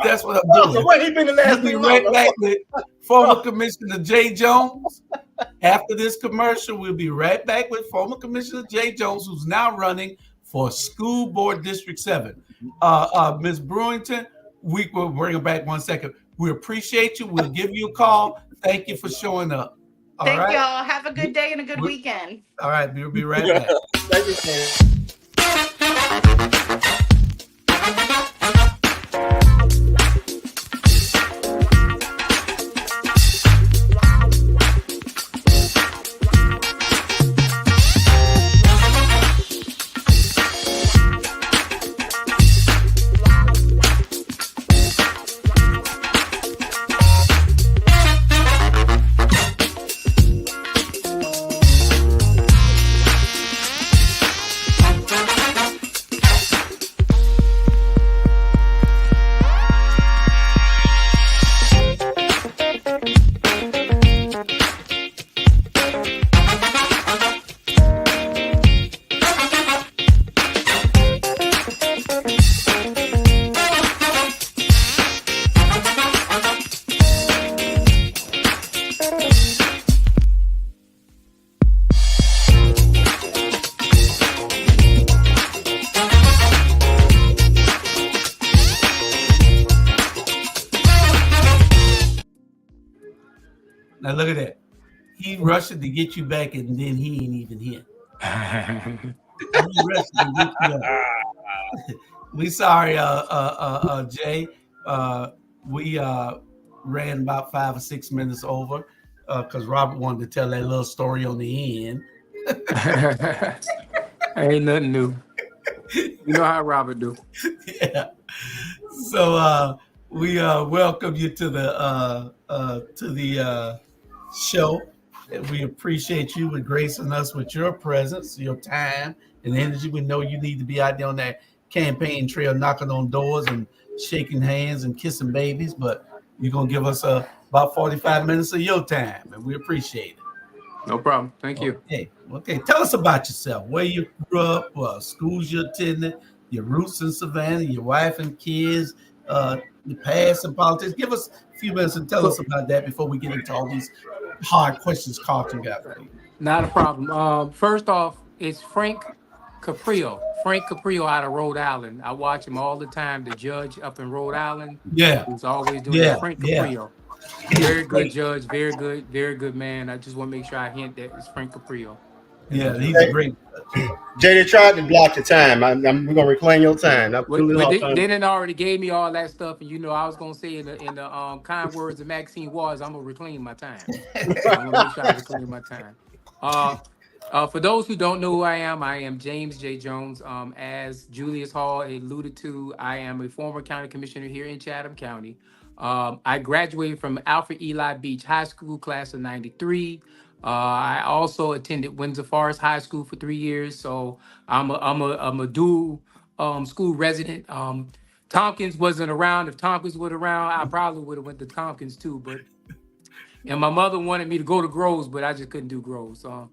That's what I'm doing. So what he been the last we'll be right back with former Commissioner Jay Jones. After this commercial, we'll be right back with former Commissioner Jay Jones, who's now running for School Board District 7. Ms. Brewington, we will bring her back 1 second. We appreciate you. We'll give you a call. Thank you for showing up. Thank y'all. Have a good day and a good weekend. All right. We'll be right back. Thank you, Sam. Now look at that. He rushing to get you back, and then he ain't even here. He rushing to get you up. We sorry, Jay. We ran about 5 or 6 minutes over because Robert wanted to tell that little story on the end. Ain't nothing new. You know how Robert do. Yeah. So we welcome you to the show. And we appreciate you with gracing us with your presence, your time, and energy. We know you need to be out there on that campaign trail, knocking on doors and shaking hands and kissing babies, but you're going to give us about 45 minutes of your time, and we appreciate it. No problem. Thank you. Okay. Tell us about yourself, where you grew up, schools you attended, your roots in Savannah, your wife and kids, the past in politics. Give us a few minutes and tell us about that before we get into all these hard questions Carlton got for you. Not a problem. First off, it's Frank Caprio. Frank Caprio out of Rhode Island. I watch him all the time. The judge up in Rhode Island. Yeah. Who's always doing Yeah. that. Frank Yeah. Caprio. Very good judge. Very good man. I just want to make sure I hint that it's Frank Caprio. Yeah, he's a great judge. Jay, they tried to block your time. We're gonna reclaim your time. They didn't already gave me all that stuff, and you know I was gonna say in the kind words of Maxine Waters, I'm gonna reclaim my time. I'm gonna make sure I reclaim my time. For those who don't know who I am James J. Jones. As Julius Hall alluded to, I am a former county commissioner here in Chatham County. I graduated from Alfred Eli Beach High School, class of '93. I also attended Windsor Forest High School for 3 years, so I'm a dual school resident. Tompkins wasn't around. If Tompkins was around, I probably would have went to Tompkins too. And my mother wanted me to go to Groves, but I just couldn't do Groves. So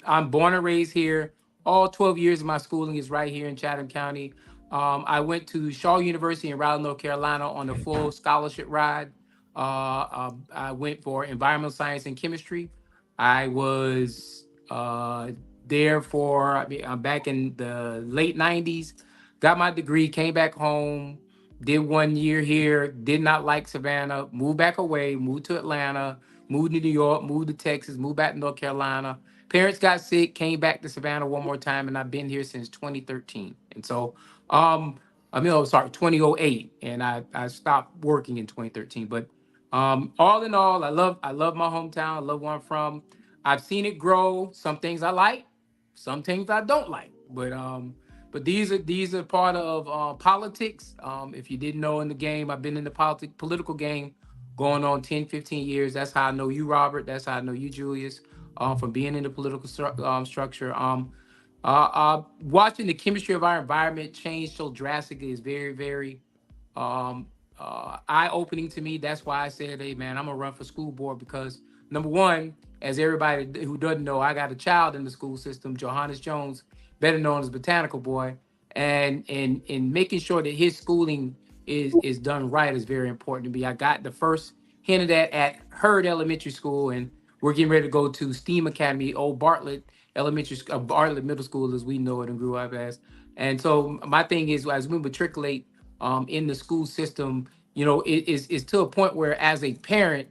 I'm born and raised here. All 12 years of my schooling is right here in Chatham County. I went to Shaw University in Raleigh, North Carolina on a full scholarship ride. I went for environmental science and chemistry. I was there I'm back in the late 90s, got my degree, came back home, did 1 year here, did not like Savannah, moved back away, moved to Atlanta, moved to New York, moved to Texas, moved back to North Carolina. Parents got sick, came back to Savannah one more time, and I've been here since 2013. And so, 2008, and I stopped working in 2013. But all in all, I love my hometown. I love where I'm from. I've seen it grow. Some things I like, some things I don't like. But these are part of politics. If you didn't know in the game, I've been in the political game going on 10, 15 years. That's how I know you, Robert. That's how I know you, Julius, from being in the political structure. Watching the chemistry of our environment change so drastically is very, very eye-opening to me. That's why I said, hey, man, I'm going to run for school board because, number one, as everybody who doesn't know, I got a child in the school system, Johannes Jones, better known as Botanical Boy, and making sure that his schooling is done right is very important to me. I got the first hint of that at Hurd Elementary School, and we're getting ready to go to STEAM Academy, old Bartlett Bartlett Middle School, as we know it and grew up as. And so my thing is, as we matriculate in the school system, it's to a point where, as a parent,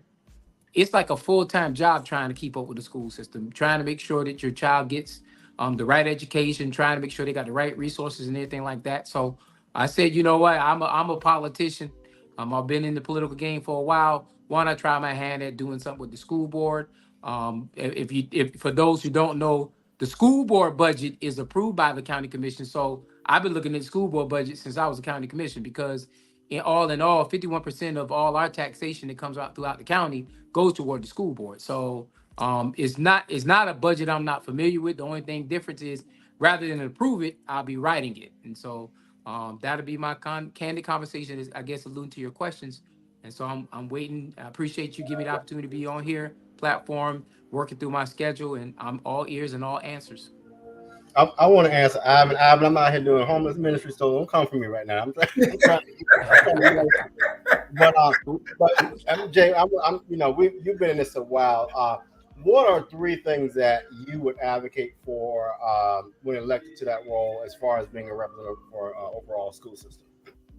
it's like a full-time job trying to keep up with the school system, trying to make sure that your child gets the right education, trying to make sure they got the right resources and everything like that. So I said, you know what, I'm a politician. I've been in the political game for a while. Why not try my hand at doing something with the school board? If for those who don't know, the school board budget is approved by the county commission. So I've been looking at the school board budget since I was a county commission, because in all, 51% of all our taxation that comes out throughout the county goes toward the school board. So it's not a budget I'm not familiar with. The only thing difference is, rather than approve it, I'll be writing it. And so that'll be my candid conversation, is, I guess, alluding to your questions. And so I'm waiting. I appreciate you giving me the opportunity to be on here platform, working through my schedule, and I'm all ears and all answers. I want to answer Ivan. I'm out here doing homeless ministry, so don't come for me right now. I'm trying but Jay, you've been in this a while. What are 3 things that you would advocate for when elected to that role, as far as being a representative for overall school system?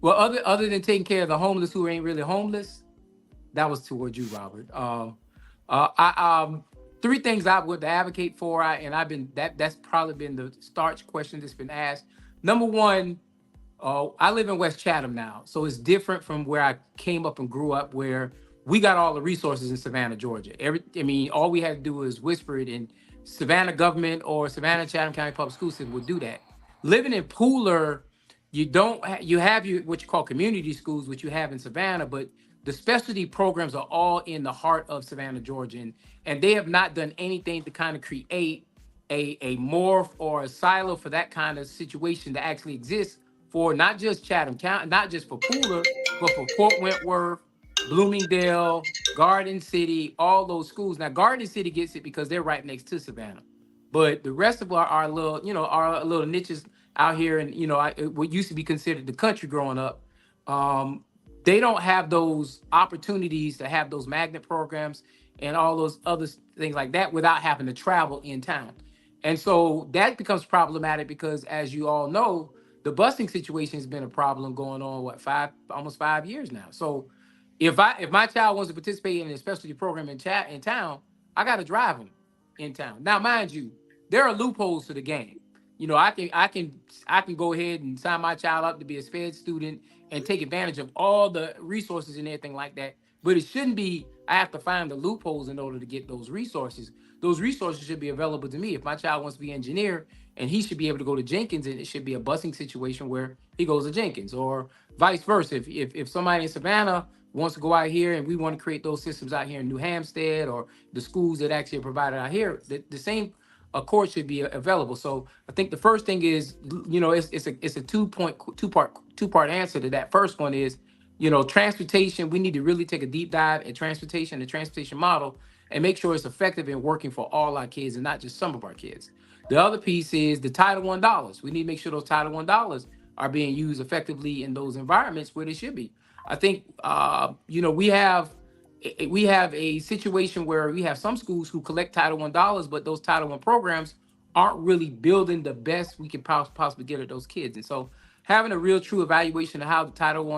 Well, other than taking care of the homeless who ain't really homeless, that was toward you, Robert. 3 things I would advocate for, that's probably been the starch question that's been asked. Number one, I live in West Chatham now, so it's different from where I came up and grew up, where we got all the resources in Savannah, Georgia. All we had to do was whisper it, and Savannah government or Savannah Chatham County Public School System would do that. Living in Pooler, you have what you call community schools, which you have in Savannah, but the specialty programs are all in the heart of Savannah, Georgia, and they have not done anything to kind of create a morph or a silo for that kind of situation to actually exist for not just Chatham County, not just for Pooler, but for Fort Wentworth, Bloomingdale, Garden City, all those schools. Now, Garden City gets it because they're right next to Savannah, but the rest of our little niches out here, and what used to be considered the country growing up, um, they don't have those opportunities to have those magnet programs and all those other things like that without having to travel in town. And so that becomes problematic because, as you all know, the busing situation has been a problem going on what almost 5 years now. So if my child wants to participate in a specialty program in town, I got to drive them in town. Now, mind you, there are loopholes to the game. I can go ahead and sign my child up to be a sped student and take advantage of all the resources and everything like that. But it shouldn't be I have to find the loopholes in order to get those resources. Those resources should be available to me. If my child wants to be an engineer and he should be able to go to Jenkins, and it should be a busing situation where he goes to Jenkins, or vice versa. If somebody in Savannah wants to go out here and we want to create those systems out here in New Hampstead, or the schools that actually are provided out here, the same accord should be available. So I think the first thing is, it's a two part answer to that. First one is, transportation. We need to really take a deep dive at transportation, the transportation model, and make sure it's effective and working for all our kids and not just some of our kids. The other piece is the Title I dollars. We need to make sure those Title I dollars are being used effectively in those environments where they should be. I think we have a situation where we have some schools who collect Title I dollars, but those Title I programs aren't really building the best we can possibly get at those kids. And so having a real true evaluation of how the Title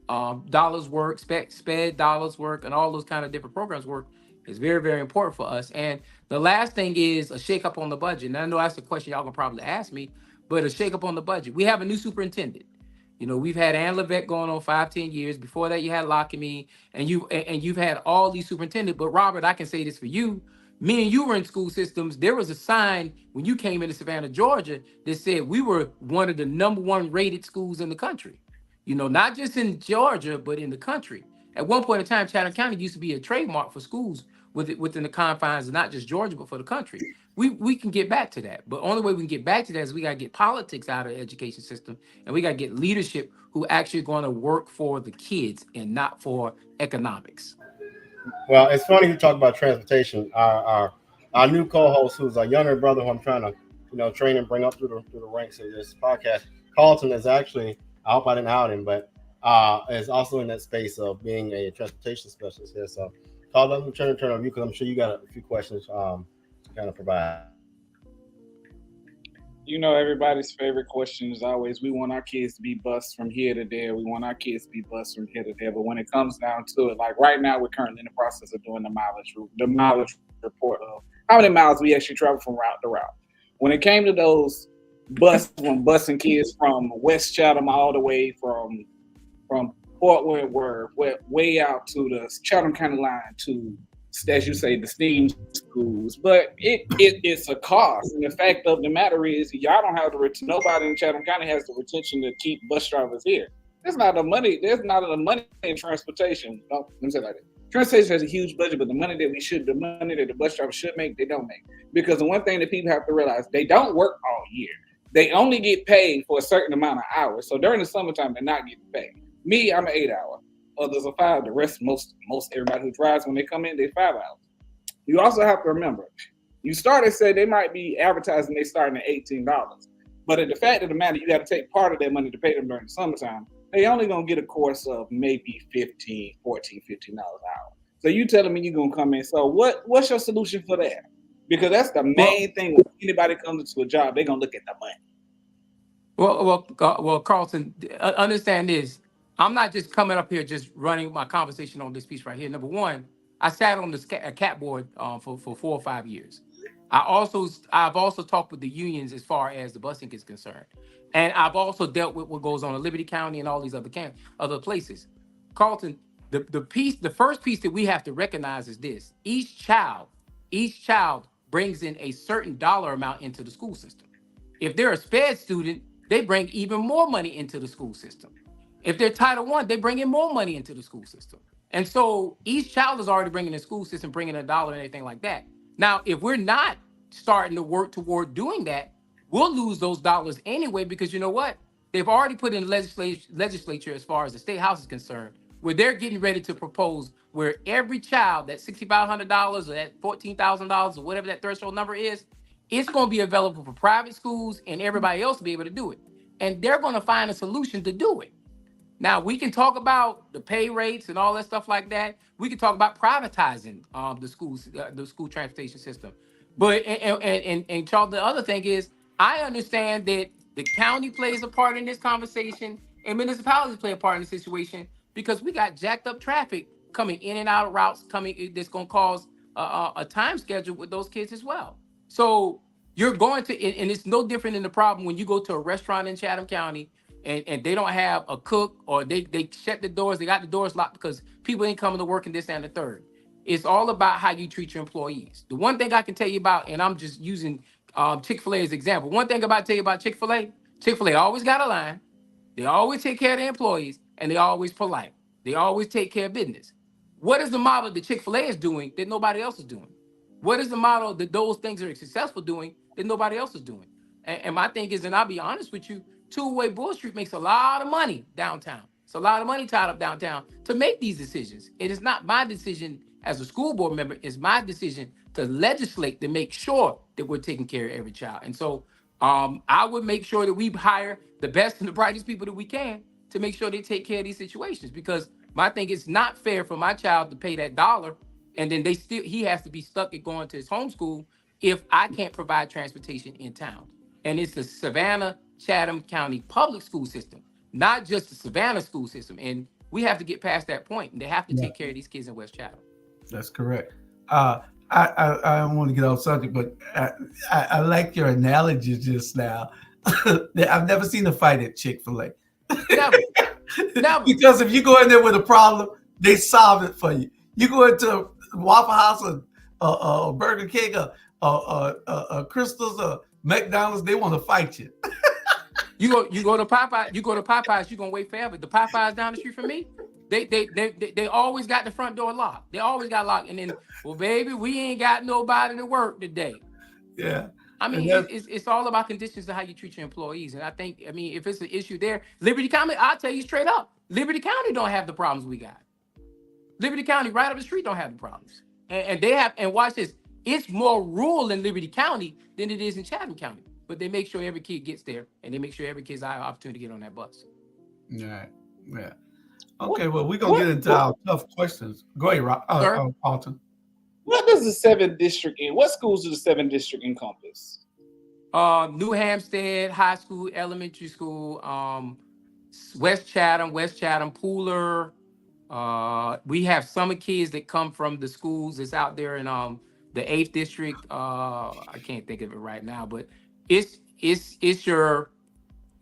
I dollars work, sped dollars work, and all those kind of different programs work is very, very important for us. And the last thing is a shake up on the budget. And I know that's the question y'all gonna probably ask me, but a shake up on the budget. We have a new superintendent. We've had Ann Levesque going on 5-10 years. Before that, you had Lockamy, and you've had all these superintendents. But Robert, I can say this for you. Me and you were in school systems. There was a sign when you came into Savannah, Georgia, that said we were one of the number one rated schools in the country. Not just in Georgia, but in the country. At one point in time, Chatham County used to be a trademark for schools within the confines of not just Georgia, but for the country. We can get back to that. But only way we can get back to that is we got to get politics out of the education system, and we got to get leadership who actually going to work for the kids and not for economics. Well, it's funny you talk about transportation. Our new co-host, who's a younger brother who I'm trying to, train and bring up through the ranks of this podcast, Carlton, is actually, I hope I didn't out him, but is also in that space of being a transportation specialist here. So, Carlton, let me turn on you because I'm sure you got a few questions to kind of provide. Everybody's favorite question is always, we want our kids to be bused from here to there. We want our kids to be bused from here to there. But when it comes down to it, like right now, we're currently in the process of doing the mileage report of how many miles we actually travel from route to route. When it came to those busing kids from West Chatham all the way from Fort Wentworth, way out to the Chatham County line to, as you say, the STEAM schools, but it's a cost. And the fact of the matter is, y'all don't have nobody in Chatham County has the retention to keep bus drivers here. There's not enough money in transportation. No, let me say it like that. Transportation has a huge budget, but the money that the bus drivers should make, they don't make. Because the one thing that people have to realize, they don't work all year. They only get paid for a certain amount of hours. So during the summertime, they're not getting paid. Me, I'm an 8-hour. Others are 5. The rest, most everybody who drives, when they come in, they're 5 hours. You also have to remember, you said they might be advertising they starting at $18. But at the fact of the matter, you got to take part of that money to pay them during the summertime. They only going to get a course of maybe $15 an hour. So you telling me you're going to come in. So what's your solution for that? Because that's the main thing. When anybody comes into a job, they're going to look at the money. Well, Carlton, understand this. I'm not just coming up here just running my conversation on this piece right here. Number one, I sat on a CAT board for 4 or 5 years. I've also talked with the unions as far as the busing is concerned, and I've also dealt with what goes on in Liberty County and all these other places. Carlton, the first piece that we have to recognize is this: each child brings in a certain dollar amount into the school system. If they're a SPED student, they bring even more money into the school system. If they're Title I, they bring in more money into the school system. And so each child is already bringing the school system, bringing $1 and anything like that. Now, if we're not starting to work toward doing that, we'll lose those dollars anyway, because you know what? They've already put in legislature as far as the state house is concerned, where they're getting ready to propose where every child, that $6,500 or that $14,000 or whatever that threshold number is, it's going to be available for private schools and everybody else to be able to do it. And they're going to find a solution to do it. Now we can talk about the pay rates and all that stuff like that. We can talk about privatizing the school transportation system. But and Charles, the other thing is, I understand that the county plays a part in this conversation and municipalities play a part in the situation because we got jacked up traffic coming in and out of routes coming that's going to cause a time schedule with those kids as well. So you're going to, and it's no different than the problem when you go to a restaurant in Chatham County and they don't have a cook or they shut the doors, they got the doors locked because people ain't coming to work and this and the third. It's all about how you treat your employees. The one thing I can tell you about, and I'm just using Chick-fil-A as example. One thing about tell you about Chick-fil-A, Chick-fil-A always got a line. They always take care of their employees and they always polite. They always take care of business. What is the model that Chick-fil-A is doing that nobody else is doing? What is the model that those things are successful doing that nobody else is doing? And my thing is, and I'll be honest with you, two-way Bull Street makes a lot of money downtown. It's a lot of money tied up downtown to make these decisions. It is not my decision as a school board member. It's my decision to legislate to make sure that we're taking care of every child. And so I would make sure that we hire the best and the brightest people that we can to make sure they take care of these situations. Because my thing is not fair for my child to pay that $1 and then he has to be stuck at going to his homeschool if I can't provide transportation in town. And it's the Savannah Chatham County public school system, not just the Savannah school system. And we have to get past that point, and they have to take care of these kids in West Chatham. That's correct. I don't want to get off subject, but I like your analogy just now. I've never seen a fight at Chick-fil-A. Never. Because if you go in there with a problem, they solve it for you. You go into Waffle House or Burger King or Crystal's or McDonald's, they want to fight you. You go to Popeyes, you're gonna wait forever. The Popeyes down the street from me, they always got the front door locked. They always got locked. And then, well, baby, we ain't got nobody to work today. Yeah. I mean, it's all about conditions to how you treat your employees. And I think, if it's an issue there, Liberty County, I'll tell you straight up, Liberty County don't have the problems we got. Liberty County right up the street don't have the problems. And they have, and watch this, it's more rural in Liberty County than it is in Chatham County. But they make sure every kid gets there, and they make sure every kid's got an opportunity to get on that bus. Yeah. Okay, well, we're going to get into our tough questions. Go ahead, Alton. What does the 7th district what schools do the 7th district encompass? New Hampstead High School, Elementary School, West Chatham, Pooler. We have summer kids that come from the schools that's out there in the 8th district. I can't think of it right now, but it's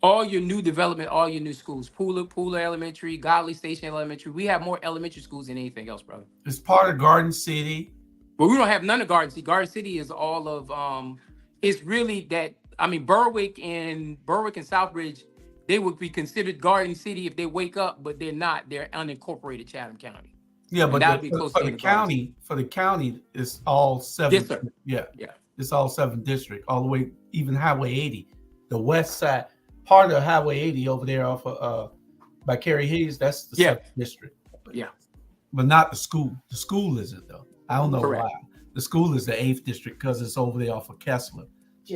all your new development, all your new schools. Pooler Elementary, Godley Station Elementary. We have more elementary schools than anything else, brother. It's part of Garden City. But we don't have none of Garden City. Garden City is all of it's really that, Berwick and Southbridge, they would be considered Garden City if they wake up, but they're not. They're unincorporated Chatham County. Yeah, but for the county, it's all 7. Yes, sir. Yeah. It's all 7 district, all the way, even Highway 80. The west side, part of Highway 80 over there off of by Kerry Hayes, that's the 7th district. Yeah. But not the school. The school isn't, though. I don't know Correct. why. The school is the 8th district because it's over there off of Kessler.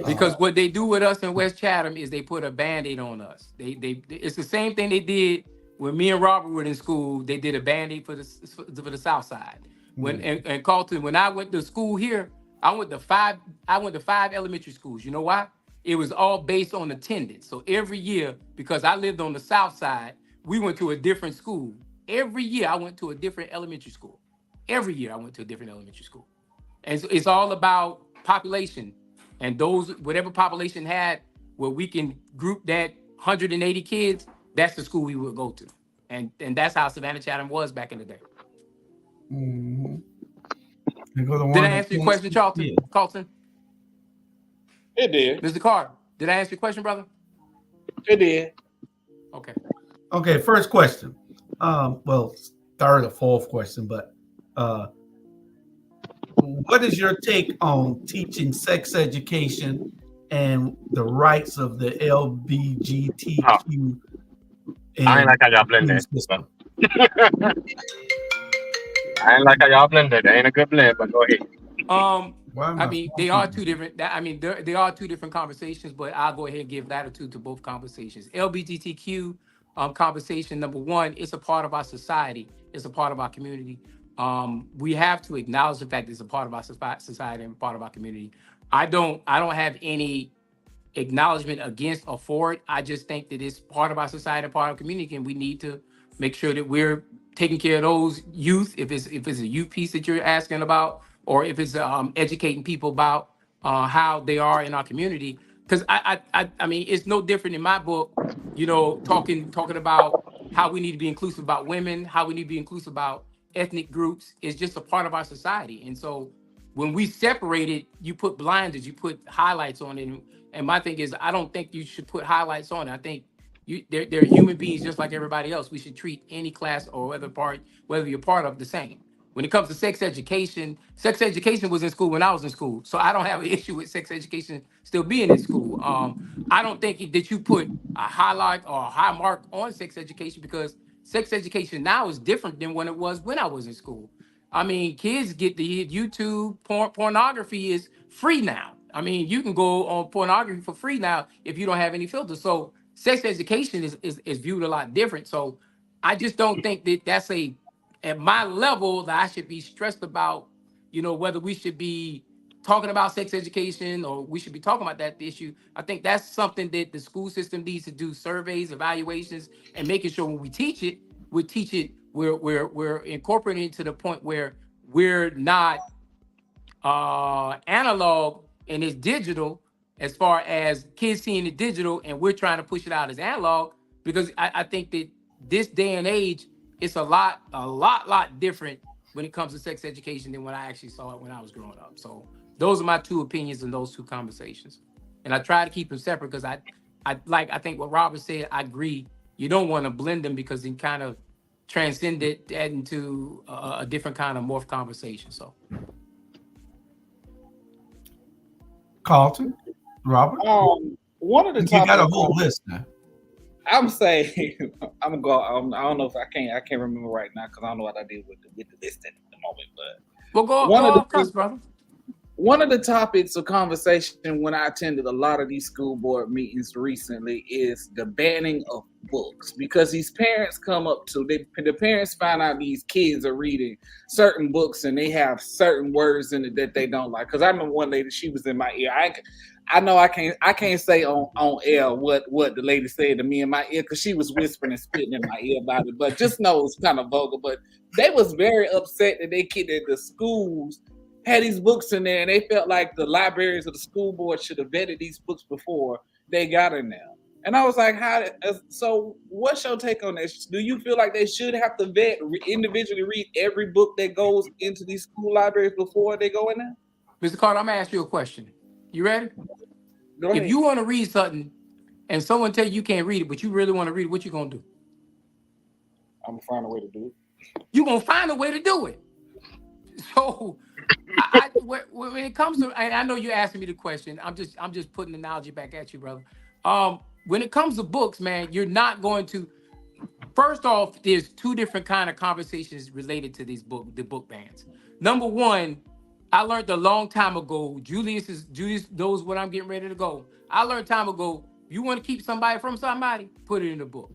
Because what they do with us in West Chatham is they put a Band-Aid on us. It's the same thing they did when me and Robert were in school. They did a Band-Aid for the South Side. And Carlton, when I went to school here, I went to 5 elementary schools. You know why? It was all based on attendance. So every year, because I lived on the South Side, we went to a different school. Every year I went to a different elementary school. Every year I went to a different elementary school. And so it's all about population. And whatever population had where we can group that 180 kids, that's the school we would go to. And that's how Savannah Chatham was back in the day. Mm-hmm. Did I answer your question, Charlton? Yeah. Carlton? It did. Mr. Carr, did I answer your question, brother? It did. Okay, first question. Well, third or fourth question, but what is your take on teaching sex education and the rights of the LBGTQ? I ain't like how y'all blend that. I ain't like how y'all blend that. That ain't a good blend, but go ahead. They are two different. They are two different conversations, but I'll go ahead and give latitude to both conversations. LGBTQ conversation. Number one, it's a part of our society. It's a part of our community. We have to acknowledge the fact that it's a part of our society and part of our community. I don't have any acknowledgement against or for it. I just think that it's part of our society, part of our community, and we need to make sure that we're taking care of those youth. If it's a youth piece that you're asking about, or if it's educating people about how they are in our community. Because I mean, it's no different in my book. Talking about how we need to be inclusive about women, how we need to be inclusive about ethnic groups. Is just a part of our society, and so when we separate it, you put blinders, you put highlights on it. And my thing is, I don't think you should put highlights on it. I think they're human beings just like everybody else. We should treat any class or whether you're part of, the same. When it comes to sex education was in school when I was in school. So I don't have an issue with sex education still being in school. I don't think that you put a highlight or a high mark on sex education, because sex education now is different than when it was when I was in school. I mean, kids get the YouTube pornography is free now. I mean, you can go on pornography for free now if you don't have any filters. So sex education is viewed a lot different. So I just don't think that that's at my level that I should be stressed about, whether we should be talking about sex education or we should be talking about that issue. I think that's something that the school system needs to do surveys, evaluations, and making sure when we teach it, we're incorporating it to the point where we're not analog and it's digital, as far as kids seeing it digital and we're trying to push it out as analog. Because I think that this day and age, it's a lot different when it comes to sex education than when I actually saw it when I was growing up. So those are my two opinions in those two conversations, and I try to keep them separate because I think what Robert said. I agree. You don't want to blend them because they kind of transcend that into a different kind of morph conversation. So, Carlton, Robert, one of the you topics got a whole list now. I'm saying I'm going. I don't know if I can't remember right now because I don't know what I did with the list at the moment. But go off, brother. One of the topics of conversation when I attended a lot of these school board meetings recently is the banning of books, because these parents come up to the parents find out these kids are reading certain books and they have certain words in it that they don't like. Because I remember one lady, she was in my ear. I know I can't say on air what the lady said to me in my ear because she was whispering and spitting in my ear about it. But just know it's kind of vulgar. But they was very upset that the schools had these books in there, and they felt like the libraries of the school board should have vetted these books before they got in there. And I was like, so what's your take on this? Do you feel like they should have to individually read every book that goes into these school libraries before they go in there? Mr. Carter, I'm going to ask you a question. You ready? Go ahead. If you want to read something and someone tell you can't read it, but you really want to read it, what you going to do? I'm going to find a way to do it. You're going to find a way to do it. So when it comes to, and I know you're asking me the question, I'm just putting the analogy back at you, brother. When it comes to books, man, you're not going to. First off, there's two different kind of conversations related to the book bans. Number one, I learned a long time ago. Julius knows what I'm getting ready to go. I learned time ago. You want to keep somebody from somebody, put it in a book.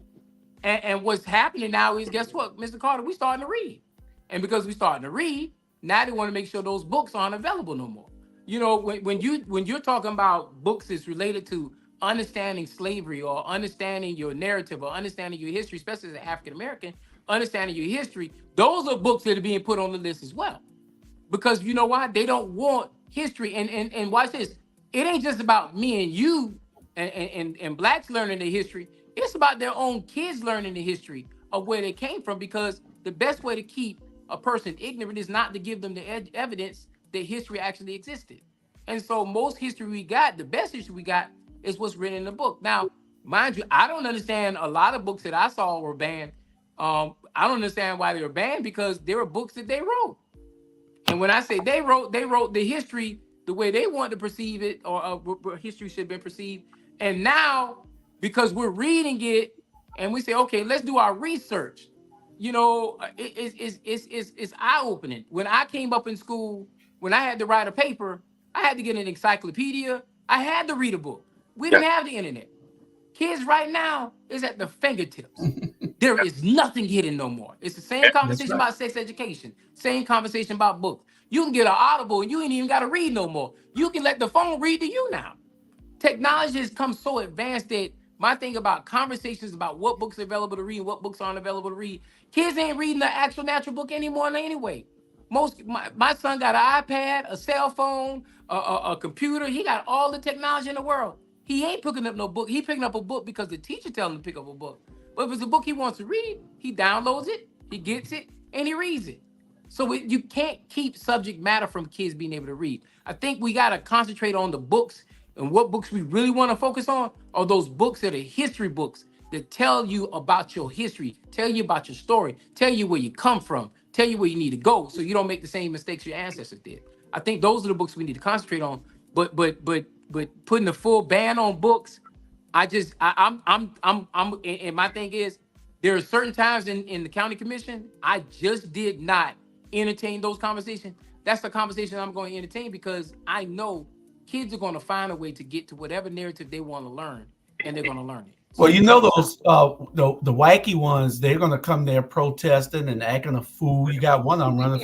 And what's happening now is, guess what, Mr. Carter, we starting to read, and because we starting to read. Now they want to make sure those books aren't available no more. When you're talking about books that's related to understanding slavery or understanding your narrative or understanding your history, especially as an African American, understanding your history, those are books that are being put on the list as well. Because you know why? They don't want history. And watch this. It ain't just about me and you and blacks learning the history. It's about their own kids learning the history of where they came from, because the best way to keep a person ignorant is not to give them the evidence that history actually existed. And so most history we got, the best history we got, is what's written in the book. Now, mind you, I don't understand a lot of books that I saw were banned. I don't understand why they were banned, because there were books that they wrote. And when I say they wrote the history the way they wanted to perceive it, or history should have been perceived. And now, because we're reading it and we say, okay, let's do our research. It's eye-opening. When I came up in school, when I had to write a paper, I had to get an encyclopedia. I had to read a book. We didn't have the internet. Kids right now is at the fingertips. There is nothing hidden no more. It's the same conversation about sex education, same conversation about books. You can get an Audible and you ain't even got to read no more. You can let the phone read to you now. Technology has come so advanced that my thing about conversations about what books are available to read and what books aren't available to read, kids ain't reading the actual natural book anymore anyway. My son got an iPad, a cell phone, a computer. He got all the technology in the world. He ain't picking up no book. He picking up a book because the teacher telling him to pick up a book. But if it's a book he wants to read, he downloads it, he gets it, and he reads it. So you can't keep subject matter from kids being able to read. I think we got to concentrate on the books, and what books we really want to focus on are those books that are history books that tell you about your history, tell you about your story, tell you where you come from, tell you where you need to go so you don't make the same mistakes your ancestors did. I think those are the books we need to concentrate on. But putting a full ban on books, and my thing is, there are certain times in the county commission, I just did not entertain those conversations. That's the conversation I'm going to entertain because I know kids are going to find a way to get to whatever narrative they want to learn, and they're going to learn it. So well, you know those the wacky ones, they're gonna come there protesting and acting a fool. You got one of them running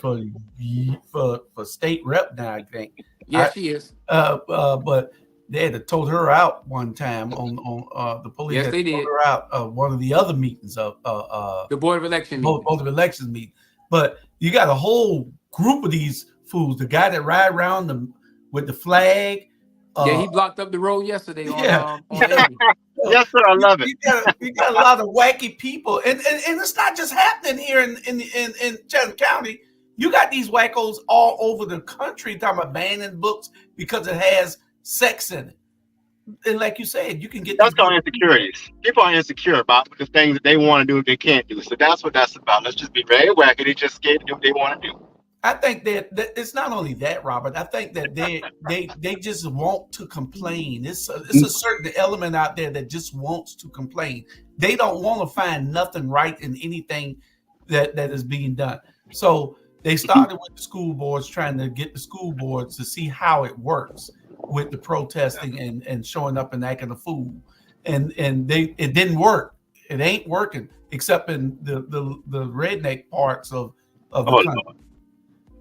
for state rep now, I think. Yeah, she is. But they had to told her out one time on the police. Yes, they told did. her out one of the other meetings of the Board of Election Board of Elections meeting. But you got a whole group of these fools. The guy that ride around with the flag. Yeah, he blocked up the road yesterday. On Yes, sir. I love it. You got a lot of wacky people, and it's not just happening here in Chatham County. You got these wackos all over the country talking about banning books because it has sex in it. And like you said, you can get that's called insecurities. People are insecure about the things that they want to do they can't do. So that's what that's about. Let's just be very wacky. They just scared to do what they want to do. I think that it's not only that, Robert. I think that they just want to complain. It's a certain element out there that just wants to complain. They don't want to find nothing right in anything that is being done. So they started with the school boards, trying to get the school boards to see how it works with the protesting and showing up and acting a fool. And it didn't work. It ain't working except in the redneck parts of the country.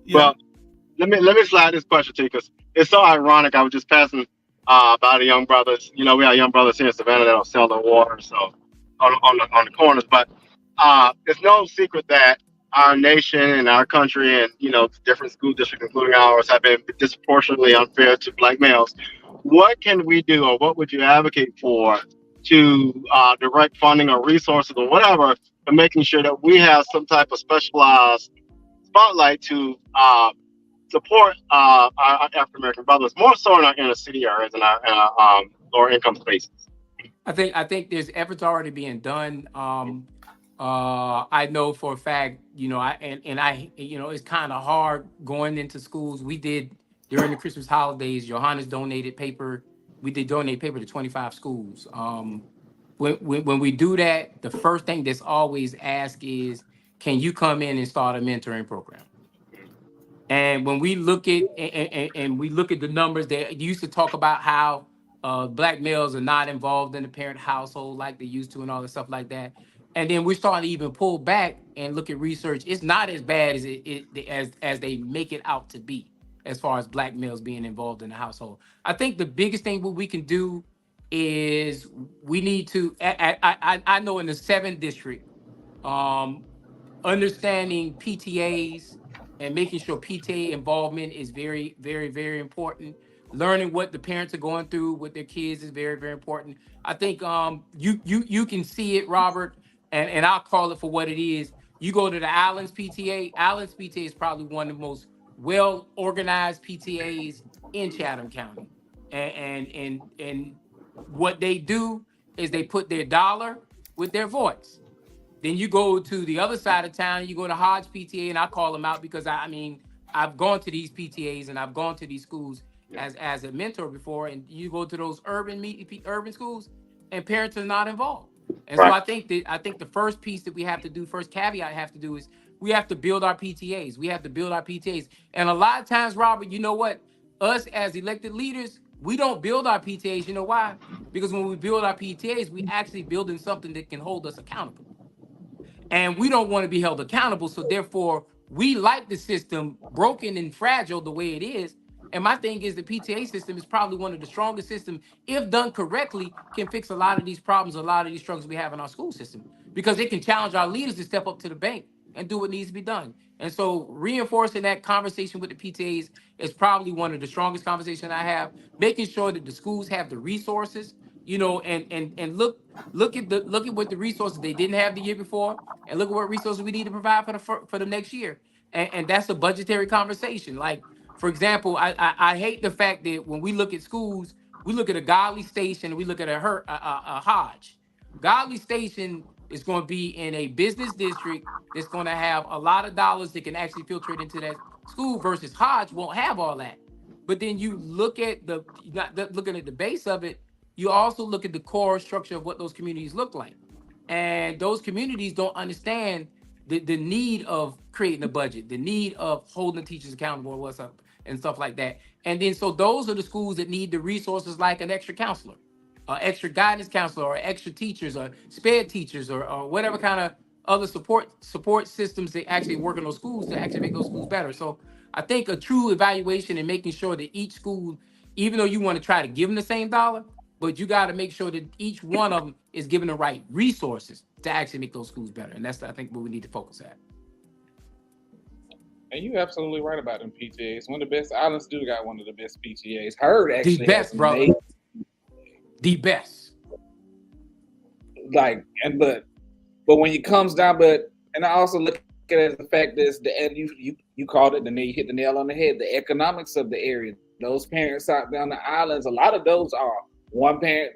Yeah. Well, let me slide this question to you because it's so ironic. I was just passing by the young brothers. You know, we have young brothers here in Savannah that'll sell their water, so on the corners. But it's no secret that our nation and our country and different school districts, including ours, have been disproportionately unfair to Black males. What can we do, or what would you advocate for to direct funding or resources or whatever for making sure that we have some type of specialized spotlight to support our African American brothers, more so in our inner city areas and our lower income spaces? I think there's efforts already being done. I know for a fact, it's kind of hard going into schools. We did during the Christmas holidays. Johannes donated paper. We did donate paper to 25 schools. When we do that, the first thing that's always asked is, can you come in and start a mentoring program? And when we look at and we look at the numbers, they used to talk about how Black males are not involved in the parent household like they used to and all the stuff like that. And then we're starting to even pull back and look at research. It's not as bad as they make it out to be as far as Black males being involved in the household. I think the biggest thing what we can do is we need to, I know in the 7th district, understanding PTAs and making sure PTA involvement is very, very, very important. Learning what the parents are going through with their kids is very, very important. I think you can see it, Robert, and I'll call it for what it is. You go to the Islands PTA. Islands PTA is probably one of the most well-organized PTAs in Chatham County. And what they do is they put their dollar with their voice. Then you go to the other side of town, you go to Hodge PTA, and I call them out because I've gone to these PTAs and I've gone to these schools as a mentor before, and you go to those urban schools and parents are not involved. And right. So I think the first piece that we have to do, first caveat I have to do is we have to build our PTAs. We have to build our PTAs. And a lot of times, Robert, you know what? Us as elected leaders, We don't build our PTAs. You know why? Because when we build our PTAs, we actually building something that can hold us accountable. And we don't want to be held accountable. So therefore, we like the system broken and fragile the way it is. And my thing is the PTA system is probably one of the strongest systems, if done correctly, can fix a lot of these problems, a lot of these struggles we have in our school system, because it can challenge our leaders to step up to the bank and do what needs to be done. And so reinforcing that conversation with the PTAs is probably one of the strongest conversations I have, making sure that the schools have the resources, you know, and look at what the resources they didn't have the year before, and look at what resources we need to provide for the next year. And that's a budgetary conversation. Like, for example, I hate the fact that when we look at schools, we look at a Godly Station and we look at a Hodge. Godly Station is going to be in a business district that's going to have a lot of dollars that can actually filter it into that school, versus Hodge won't have all that. But then you look at looking at the base of it, you also look at the core structure of what those communities look like. And those communities don't understand the need of creating a budget, the need of holding the teachers accountable, what's up, and stuff like that. And then so those are the schools that need the resources like an extra counselor, or extra guidance counselor, or extra teachers, or sped teachers, or whatever kind of other support systems that actually work in those schools to actually make those schools better. So I think a true evaluation and making sure that each school, even though you want to try to give them the same dollar, but you got to make sure that each one of them is given the right resources to actually make those schools better. And that's, I think, what we need to focus at. And you're absolutely right about them PTAs. One of the best. Islands do got one of the best PTAs. Herd actually the best, brother. The best. Like, and but when it comes down, and I also look at it as the fact that you called it, you hit the nail on the head. The economics of the area. Those parents out down the islands, a lot of those are one parent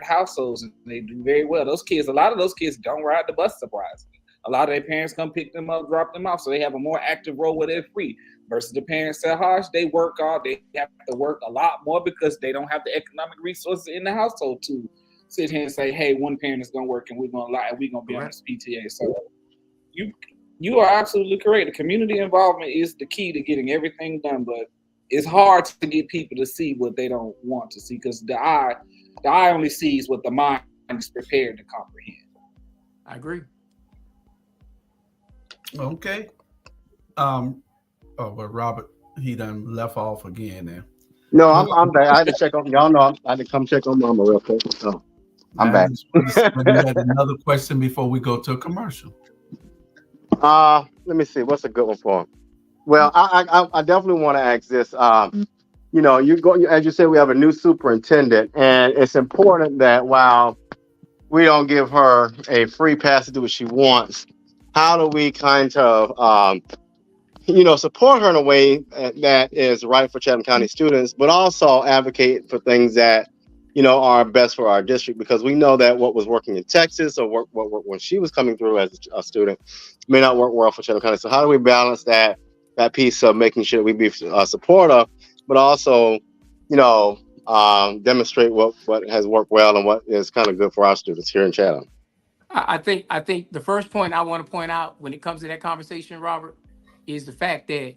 households, and they do very well. A lot of those kids don't ride the bus, surprisingly. A lot of their parents come pick them up, drop them off, so they have a more active role where they're free. Versus the parents at Hodge, they have to work a lot more because they don't have the economic resources in the household to sit here and say, hey, one parent is going to work and we're going to be on this PTA. So you are absolutely correct. The community involvement is the key to getting everything done, but it's hard to get people to see what they don't want to see, because the eye only sees what the mind is prepared to comprehend. I agree. Okay. But Robert, he done left off again now. No, I'm back. I had to check on y'all. Know I had to come check on Mama real quick. So I'm back. We had another question before we go to a commercial. Let me see. What's a good one for him? Well, I definitely want to ask this. You know, as you said, we have a new superintendent, and it's important that while we don't give her a free pass to do what she wants, how do we kind of, support her in a way that is right for Chatham County students, but also advocate for things that, are best for our district, because we know that what was working in Texas or what when she was coming through as a student may not work well for Chatham County. So how do we balance that piece of making sure we be supportive, but also, demonstrate what has worked well and what is kind of good for our students here in Chatham? I think the first point I want to point out when it comes to that conversation, Robert, is the fact that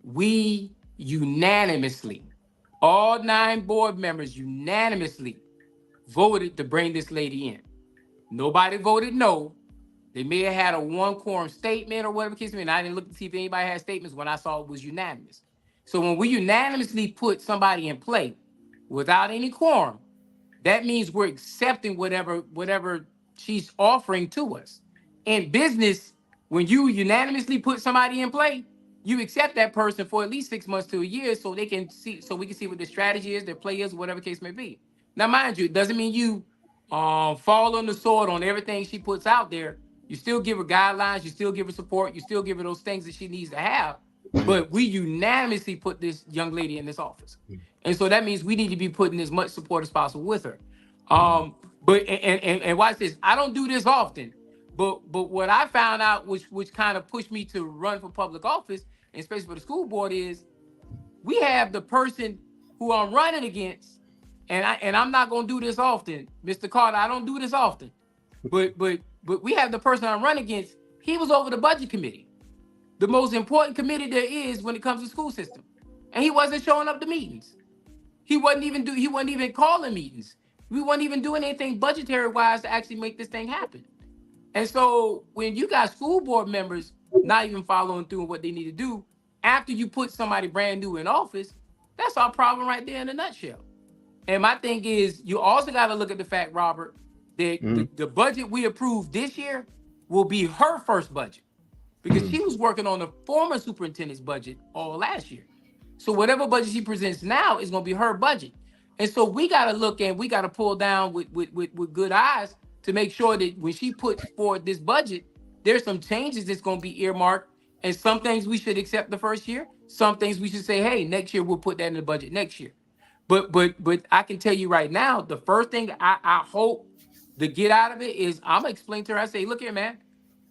we unanimously, all 9 board members unanimously voted to bring this lady in. Nobody voted no. They may have had a 1 quorum statement or whatever case may be, and I didn't look to see if anybody had statements. When I saw it was unanimous. So when we unanimously put somebody in play without any quorum, that means we're accepting whatever she's offering to us. In business, when you unanimously put somebody in play, you accept that person for at least 6 months to a year so we can see what their strategy is, their play is, whatever case may be. Now, mind you, it doesn't mean you fall on the sword on everything she puts out there. You still give her guidelines, you still give her support, you still give her those things that she needs to have. But we unanimously put this young lady in this office. And so that means we need to be putting as much support as possible with her. But watch this. I don't do this often, but what I found out, which kind of pushed me to run for public office, and especially for the school board, is we have the person who I'm running against, and I'm not gonna do this often, Mr. Carter. I don't do this often, but we have the person I'm running against. He was over the budget committee, the most important committee there is when it comes to school system, and he wasn't showing up to meetings. He wasn't even calling meetings. We wasn't even doing anything budgetary wise to actually make this thing happen. And so when you got school board members not even following through on what they need to do after you put somebody brand new in office, that's our problem right there in a nutshell. And my thing is, you also got to look at the fact, Robert, that the budget we approved this year will be her first budget, because she was working on the former superintendent's budget all last year. So whatever budget she presents now is going to be her budget. And so we got to look and we got to pull down with good eyes to make sure that when she puts forward this budget, there's some changes that's going to be earmarked, and some things we should accept the first year. Some things we should say, hey, next year we'll put that in the budget next year. But I can tell you right now, the first thing I hope to get out of it is I'm gonna explain to her. I say, look here, man,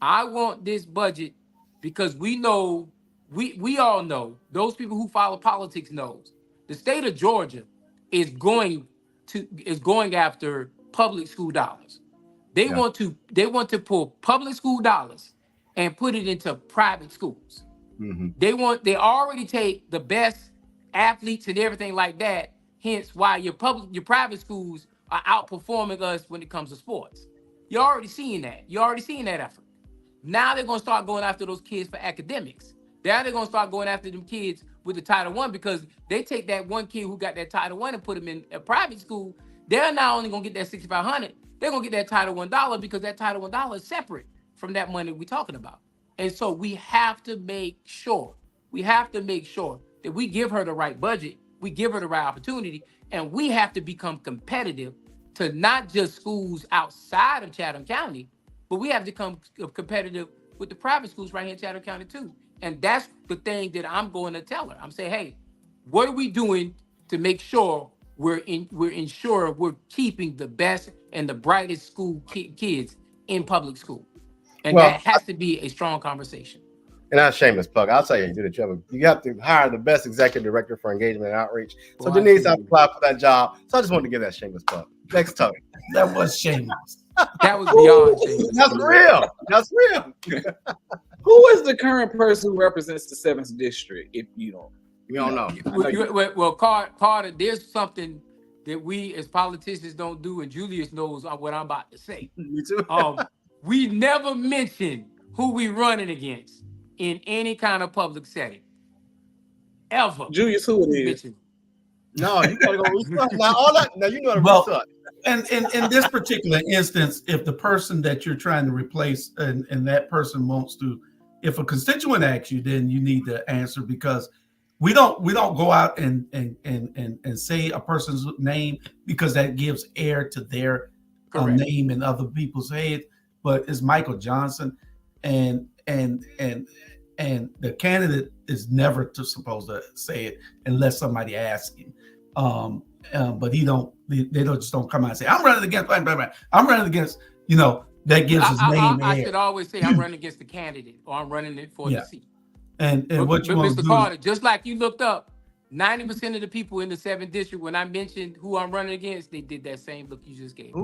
I want this budget because we know, we all know, those people who follow politics knows the state of Georgia is going after public school dollars. They want to pull public school dollars and put it into private schools. They already take the best athletes and everything like that. Hence why your private schools are outperforming us when it comes to sports. You're already seeing that. You're already seeing that effort. Now they're going to start going after those kids for academics. Now they're going to start going after them kids with the Title I, because they take that one kid who got that Title I and put him in a private school. They're not only going to get that $6,500, they're going to get that Title I dollar, because that Title I dollar is separate from that money we're talking about. And so we have to make sure that we give her the right budget, we give her the right opportunity, and we have to become competitive to not just schools outside of Chatham County, but we have to become competitive with the private schools right here in Chatham County too. And that's the thing that I'm going to tell her. I'm saying, hey, what are we doing to make sure we're keeping the best and the brightest school kids in public school? And that has to be a strong conversation. And that's a shameless plug. I'll tell you, do the job. You have to hire the best executive director for engagement and outreach. So Denise, I applied for that job. So I just wanted to give that shameless plug. Next topic. That was shameless. That was beyond shameless. That's real. That's real. Who is the current person who represents the 7th district? If you don't, we don't know. Well, Carter, there's something that we as politicians don't do, and Julius knows what I'm about to say. Me too. We never mention who we running against in any kind of public setting, ever. Julius, who it is? No, you gotta go research. Now you know how to research. And in this particular instance, if the person that you're trying to replace and that person wants to, if a constituent asks you, then you need to answer, because we don't go out and say a person's name, because that gives air to their name and other people's head. But it's Michael Johnson, and the candidate is never supposed to say it unless somebody asks him. But they just don't come out and say, I'm running against, I'm running against, that gives his name. I should always say I'm running against the candidate, or I'm running it for the seat. And what you want to do, Mr. Carter, just like you looked up, 90% of the people in the 7th district, when I mentioned who I'm running against, they did that same look you just gave.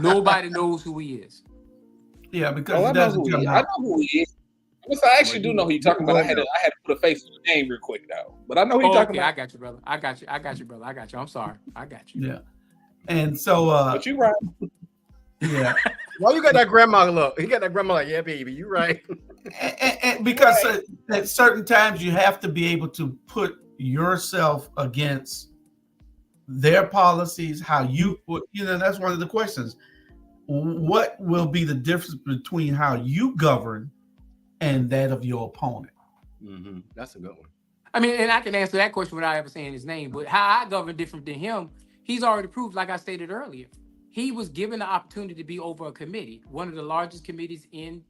Nobody knows who he is. Yeah, because I know who he is. I actually do know who you're talking about. I had to put a face on the name real quick though, but I know who you're talking about. I got you, brother. I got you, brother. I got you. I'm sorry. I got you. Yeah, and so but you right. Yeah. Well, you got that grandma look. He got that grandma like, yeah, baby, you right. and because at certain times you have to be able to put yourself against their policies. How that's one of the questions. What will be the difference between how you govern and that of your opponent? Mm-hmm. That's a good one. I mean, and I can answer that question without ever saying his name, but how I govern different than him, he's already proved, like I stated earlier, he was given the opportunity to be over a committee, one of the largest committees and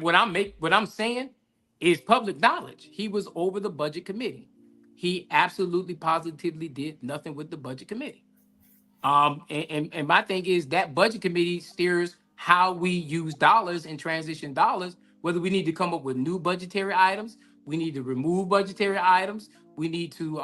what I'm saying is public knowledge. He was over the budget committee. He absolutely positively did nothing with the budget committee. And my thing is that budget committee steers how we use dollars and transition dollars, whether we need to come up with new budgetary items, we need to remove budgetary items, we need to,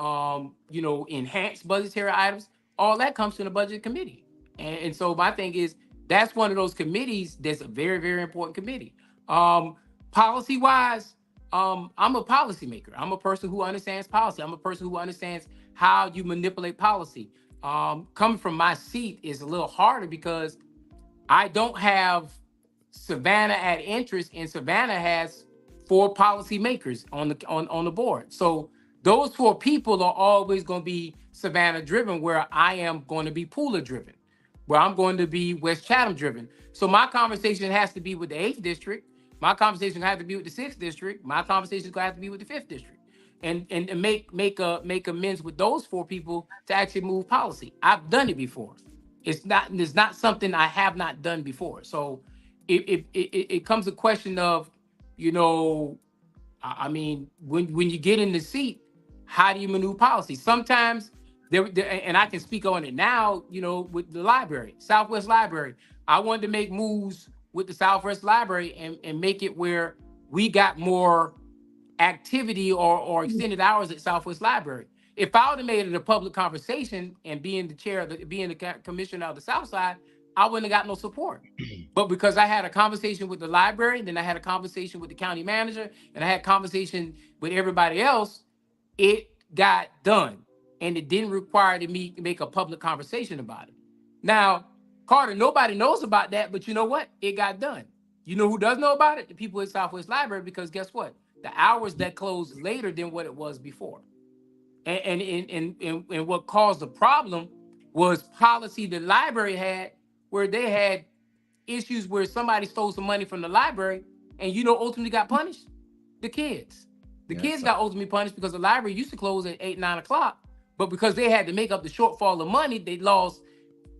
enhance budgetary items. All that comes from the budget committee. And so my thing is that's one of those committees that's a very, very important committee. Policy wise, I'm a policymaker. I'm a person who understands policy. I'm a person who understands how you manipulate policy. Coming from my seat is a little harder because I don't have Savannah at interest, and Savannah has 4 policymakers on the board. So those 4 people are always going to be Savannah driven, where I am going to be Pooler driven, where I'm going to be West Chatham driven. So my conversation has to be with the 8th district. My conversation has to be with the 6th district. My conversation is going to have to be with the 5th district, and make amends with those 4 people to actually move policy. I've done it before. It's not something I have not done before. So it comes a question of, you know, I mean, when you get in the seat, how do you maneuver policy? Sometimes and I can speak on it now, you know, with the library, Southwest Library. I wanted to make moves with the Southwest Library and make it where we got more activity or extended hours at Southwest Library. If I would have made it a public conversation and being the commissioner of the South Side, I wouldn't have got no support. But because I had a conversation with the library, then I had a conversation with the county manager, and I had a conversation with everybody else, it got done. And it didn't require me to make a public conversation about it. Now, Carter, nobody knows about that, but you know what? It got done. You know who does know about it? The people at Southwest Library, because guess what? The hours that closed later than what it was before. And what caused the problem was policy the library had, where they had issues where somebody stole some money from the library, and you know ultimately got punished? The kids. The kids got ultimately punished because the library used to close at 8, 9 o'clock, but because they had to make up the shortfall of money they lost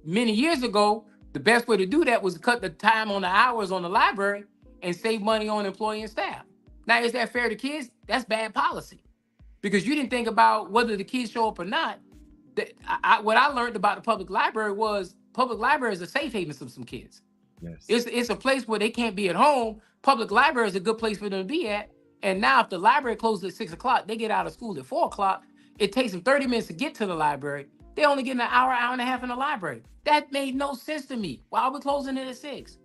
many years ago, the best way to do that was to cut the time on the hours on the library and save money on employee and staff. Now, is that fair to kids? That's bad policy, because you didn't think about whether the kids show up or not. What I learned about the public library was public library is a safe haven for some kids. Yes. It's a place where they can't be at home. Public library is a good place for them to be at. And now if the library closes at 6 o'clock, they get out of school at 4 o'clock. It takes them 30 minutes to get to the library. They only get an hour and a half in the library. That made no sense to me. Why are we closing it at 6?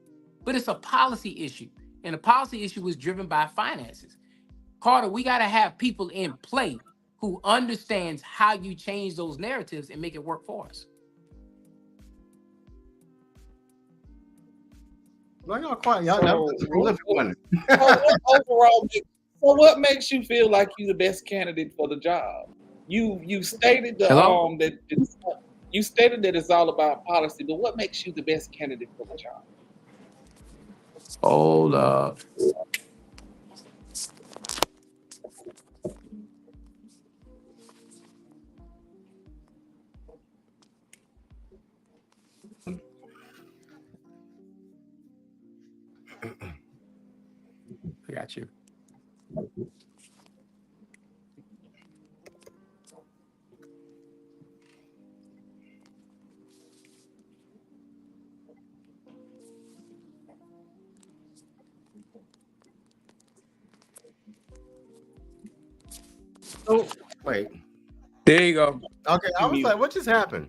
But it's a policy issue. And the policy issue was driven by finances. Carter, we got to have people in play who understands how you change those narratives and make it work for us. Well, y'all quiet. Y'all overall, so what makes you feel like you're the best candidate for the job? You stated you stated that it's all about policy, but what makes you the best candidate for the job? Hold up. I got you. Oh, wait. There you go. Okay, I was like, what just happened?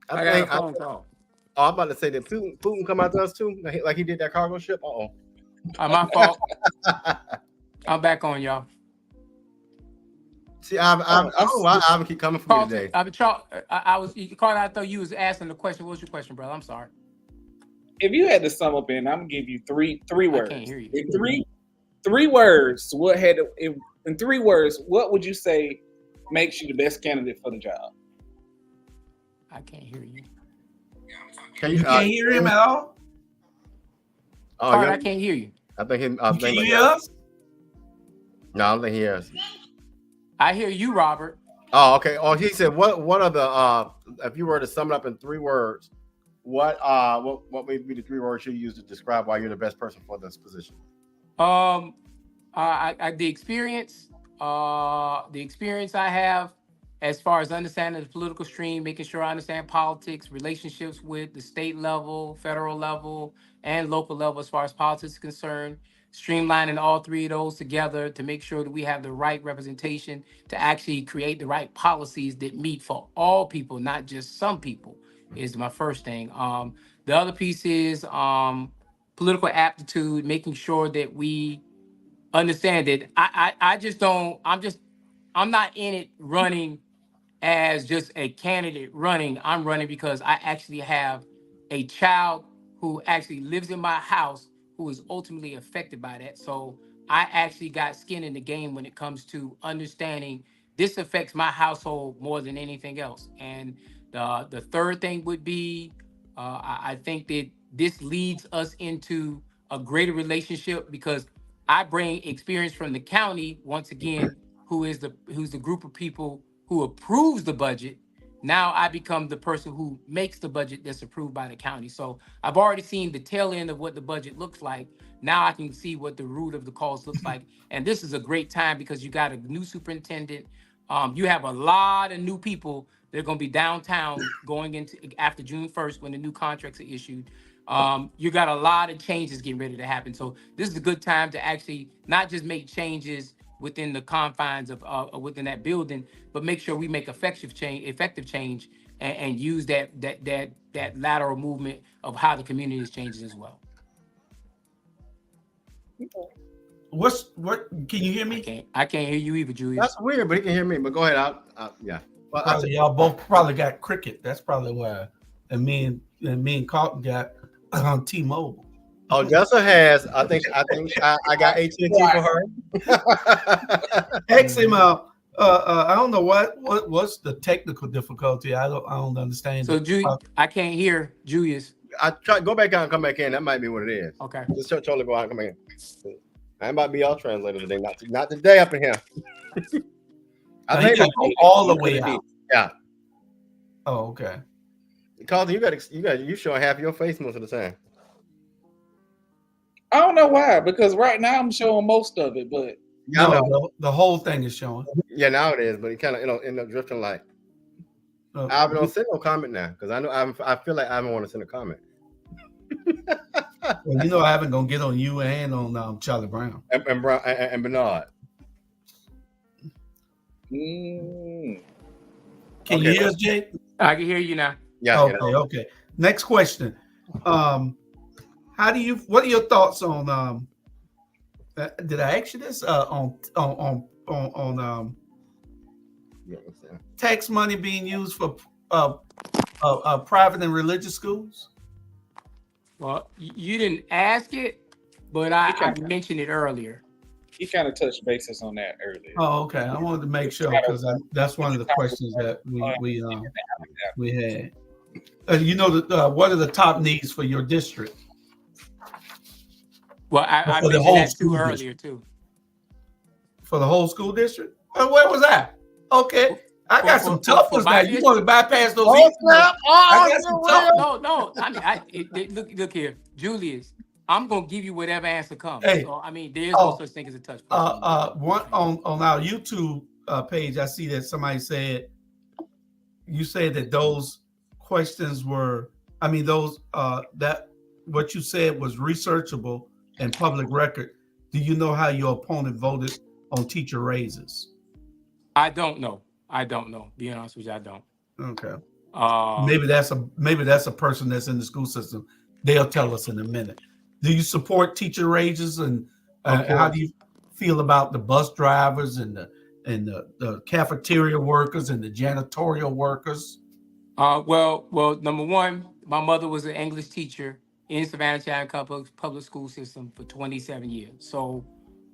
I got a phone call. Oh, I'm about to say that Putin come out to us too, like he did that cargo ship. My fault. I'm back on, y'all. See, I'm keep coming for me today. Carter, I thought you was asking the question. What was your question, brother? I'm sorry. If you had to sum up in, I'm gonna give you three words. I can't hear you. In three words, in 3 words, what would you say makes you the best candidate for the job? I can't hear you. You can't hear him at all? Oh, Carter, I can't hear you. I think him. Can you hear us? No, I don't think he hears. I hear you, Robert. Oh, okay. Oh, he said, what are the if you were to sum it up in 3 words, what would be the 3 words you use to describe why you're the best person for this position? The experience I have as far as understanding the political stream, making sure I understand politics, relationships with the state level, federal level, and local level as far as politics is concerned, streamlining all 3 of those together to make sure that we have the right representation to actually create the right policies that meet for all people, not just some people, is my first thing. The other piece is political aptitude, making sure that we understand that I just don't. I'm not in it running as just a candidate running. I'm running because I actually have a child who actually lives in my house who is ultimately affected by that. So I actually got skin in the game when it comes to understanding this affects my household more than anything else. And the third thing would be I think that this leads us into a greater relationship because I bring experience from the county once again, who's the group of people who approves the budget. Now I become the person who makes the budget that's approved by the county. So I've already seen the tail end of what the budget looks like. Now I can see what the root of the cause looks like. And this is a great time because you got a new superintendent. You have a lot of new people that are going to be downtown going into after June 1st when the new contracts are issued. You got a lot of changes getting ready to happen. So this is a good time to actually not just make changes within the confines of within that building, but make sure we make effective change, and use that lateral movement of how the community is changing as well. What? Can you hear me? I can't hear you either, Julius. That's weird, but he can hear me. But go ahead. Yeah. Well, probably y'all both probably got cricket. That's probably why. And me and Carlton got on T-Mobile. Oh, Jessa has. I think I got AT&T for her. Ask him. I don't know what's the technical difficulty. I don't understand. So I can't hear Julius. I try go back out and come back in. That might be what it is. Okay. Just totally go out and come back in. I might be all translator today. Not today up in here. I think go all the way out. Yeah. Oh, okay. Carlton, you showing half your face most of the time. I don't know why, because right now I'm showing most of it, but the whole thing is showing. Yeah, now it is, but it kind of end up drifting like. I don't send no comment now because I know I feel like I don't want to send a comment. Well, I haven't gonna get on you and on Charlie Brown and Bernard. Can you hear us, Jay? I can hear you now. Yeah. Okay. Next question. What are your thoughts on did I ask you this on tax money being used for private and religious schools? Well, you didn't ask it, but I mentioned it earlier. He kind of touched bases on that earlier. Oh, okay. I wanted to make sure because that's one of the questions that we had. What are the top needs for your district? Well, I mentioned that too earlier too. For the whole school district? Where was that? Okay. I got some tough ones now. You want to bypass those? I got some tough ones. No. I mean, look here, Julius. I'm gonna give you whatever answer comes. Hey, so I mean, there's no such thing as a touch question. One on our YouTube page, I see that somebody said you said that those questions were. I mean, that what you said was researchable and public record. Do you know how your opponent voted on teacher raises? I don't know. Being honest with you, I don't. Okay. Maybe that's a person that's in the school system. They'll tell us in a minute. Do you support teacher raises, and how do you feel about the bus drivers and the cafeteria workers and the janitorial workers? Well, number one, my mother was an English teacher in Savannah Chatham public school system for 27 years. So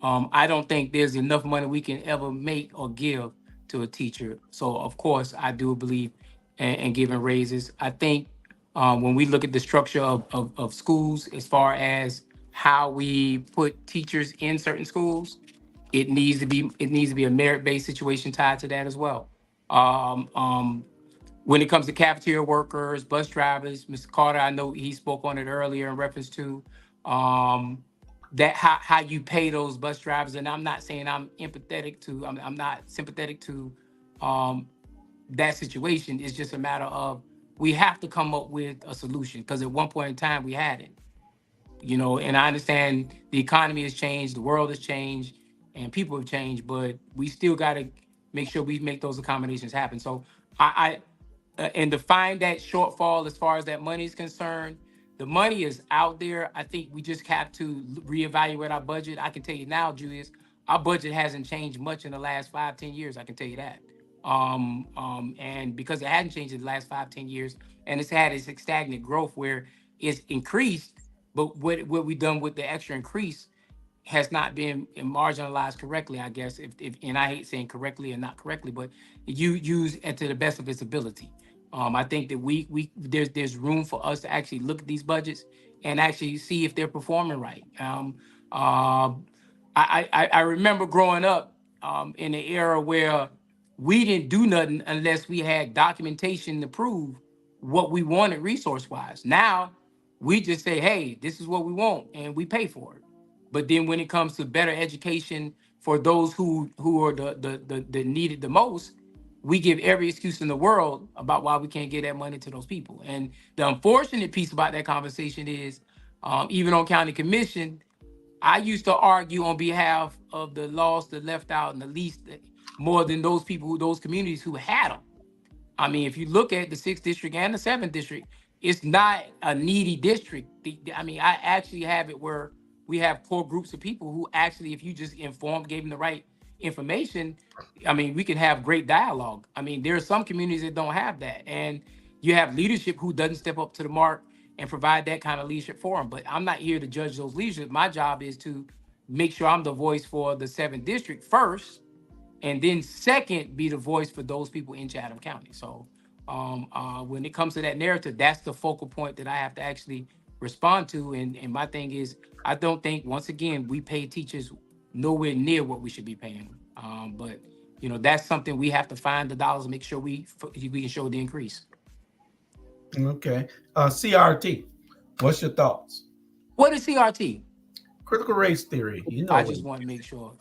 I don't think there's enough money we can ever make or give to a teacher. So of course I do believe in giving raises. I think when we look at the structure of schools, as far as how we put teachers in certain schools, it needs to be a merit-based situation tied to that as well. When it comes to cafeteria workers, bus drivers, Mr. Carter, I know he spoke on it earlier in reference to that how you pay those bus drivers. And I'm not saying I'm not sympathetic to that situation. It's just a matter of we have to come up with a solution, because at one point in time we had it. And I understand the economy has changed, the world has changed, and people have changed, but we still got to make sure we make those accommodations happen. So and to find that shortfall as far as that money is concerned, the money is out there. I think we just have to reevaluate our budget. I can tell you now, Julius, our budget hasn't changed much in the last 5-10 years. I can tell you that. And because it hadn't changed in the last 5-10 years, and it's had its stagnant growth where it's increased, but what we've done with the extra increase has not been marginalized correctly, I guess. If and I hate saying correctly and not correctly, but you use it to the best of its ability. I think that there's room for us to actually look at these budgets and actually see if they're performing right. Uh, I remember growing up in the era where we didn't do nothing unless we had documentation to prove what we wanted resource wise. Now we just say, hey, this is what we want, and we pay for it. But then when it comes to better education for those who are the needed the most, we give every excuse in the world about why we can't get that money to those people. And the unfortunate piece about that conversation is, even on county commission, I used to argue on behalf of the lost, the left out, and the least, more than those people, those communities who had them. I mean, if you look at the 6th district and the 7th district, it's not a needy district. I mean, I actually have it where we have core groups of people who actually, if you just gave them the right information, I mean, we can have great dialogue. I mean, there are some communities that don't have that. And you have leadership who doesn't step up to the mark and provide that kind of leadership for them. But I'm not here to judge those leadership. My job is to make sure I'm the voice for the 7th district first, and then second, be the voice for those people in Chatham County. So when it comes to that narrative, that's the focal point that I have to actually respond to. And my thing is, I don't think, once again, we pay teachers nowhere near what we should be paying. But that's something we have to find the dollars and make sure we can show the increase. Okay. CRT, what's your thoughts? What is CRT? Critical race theory. I just want to make sure.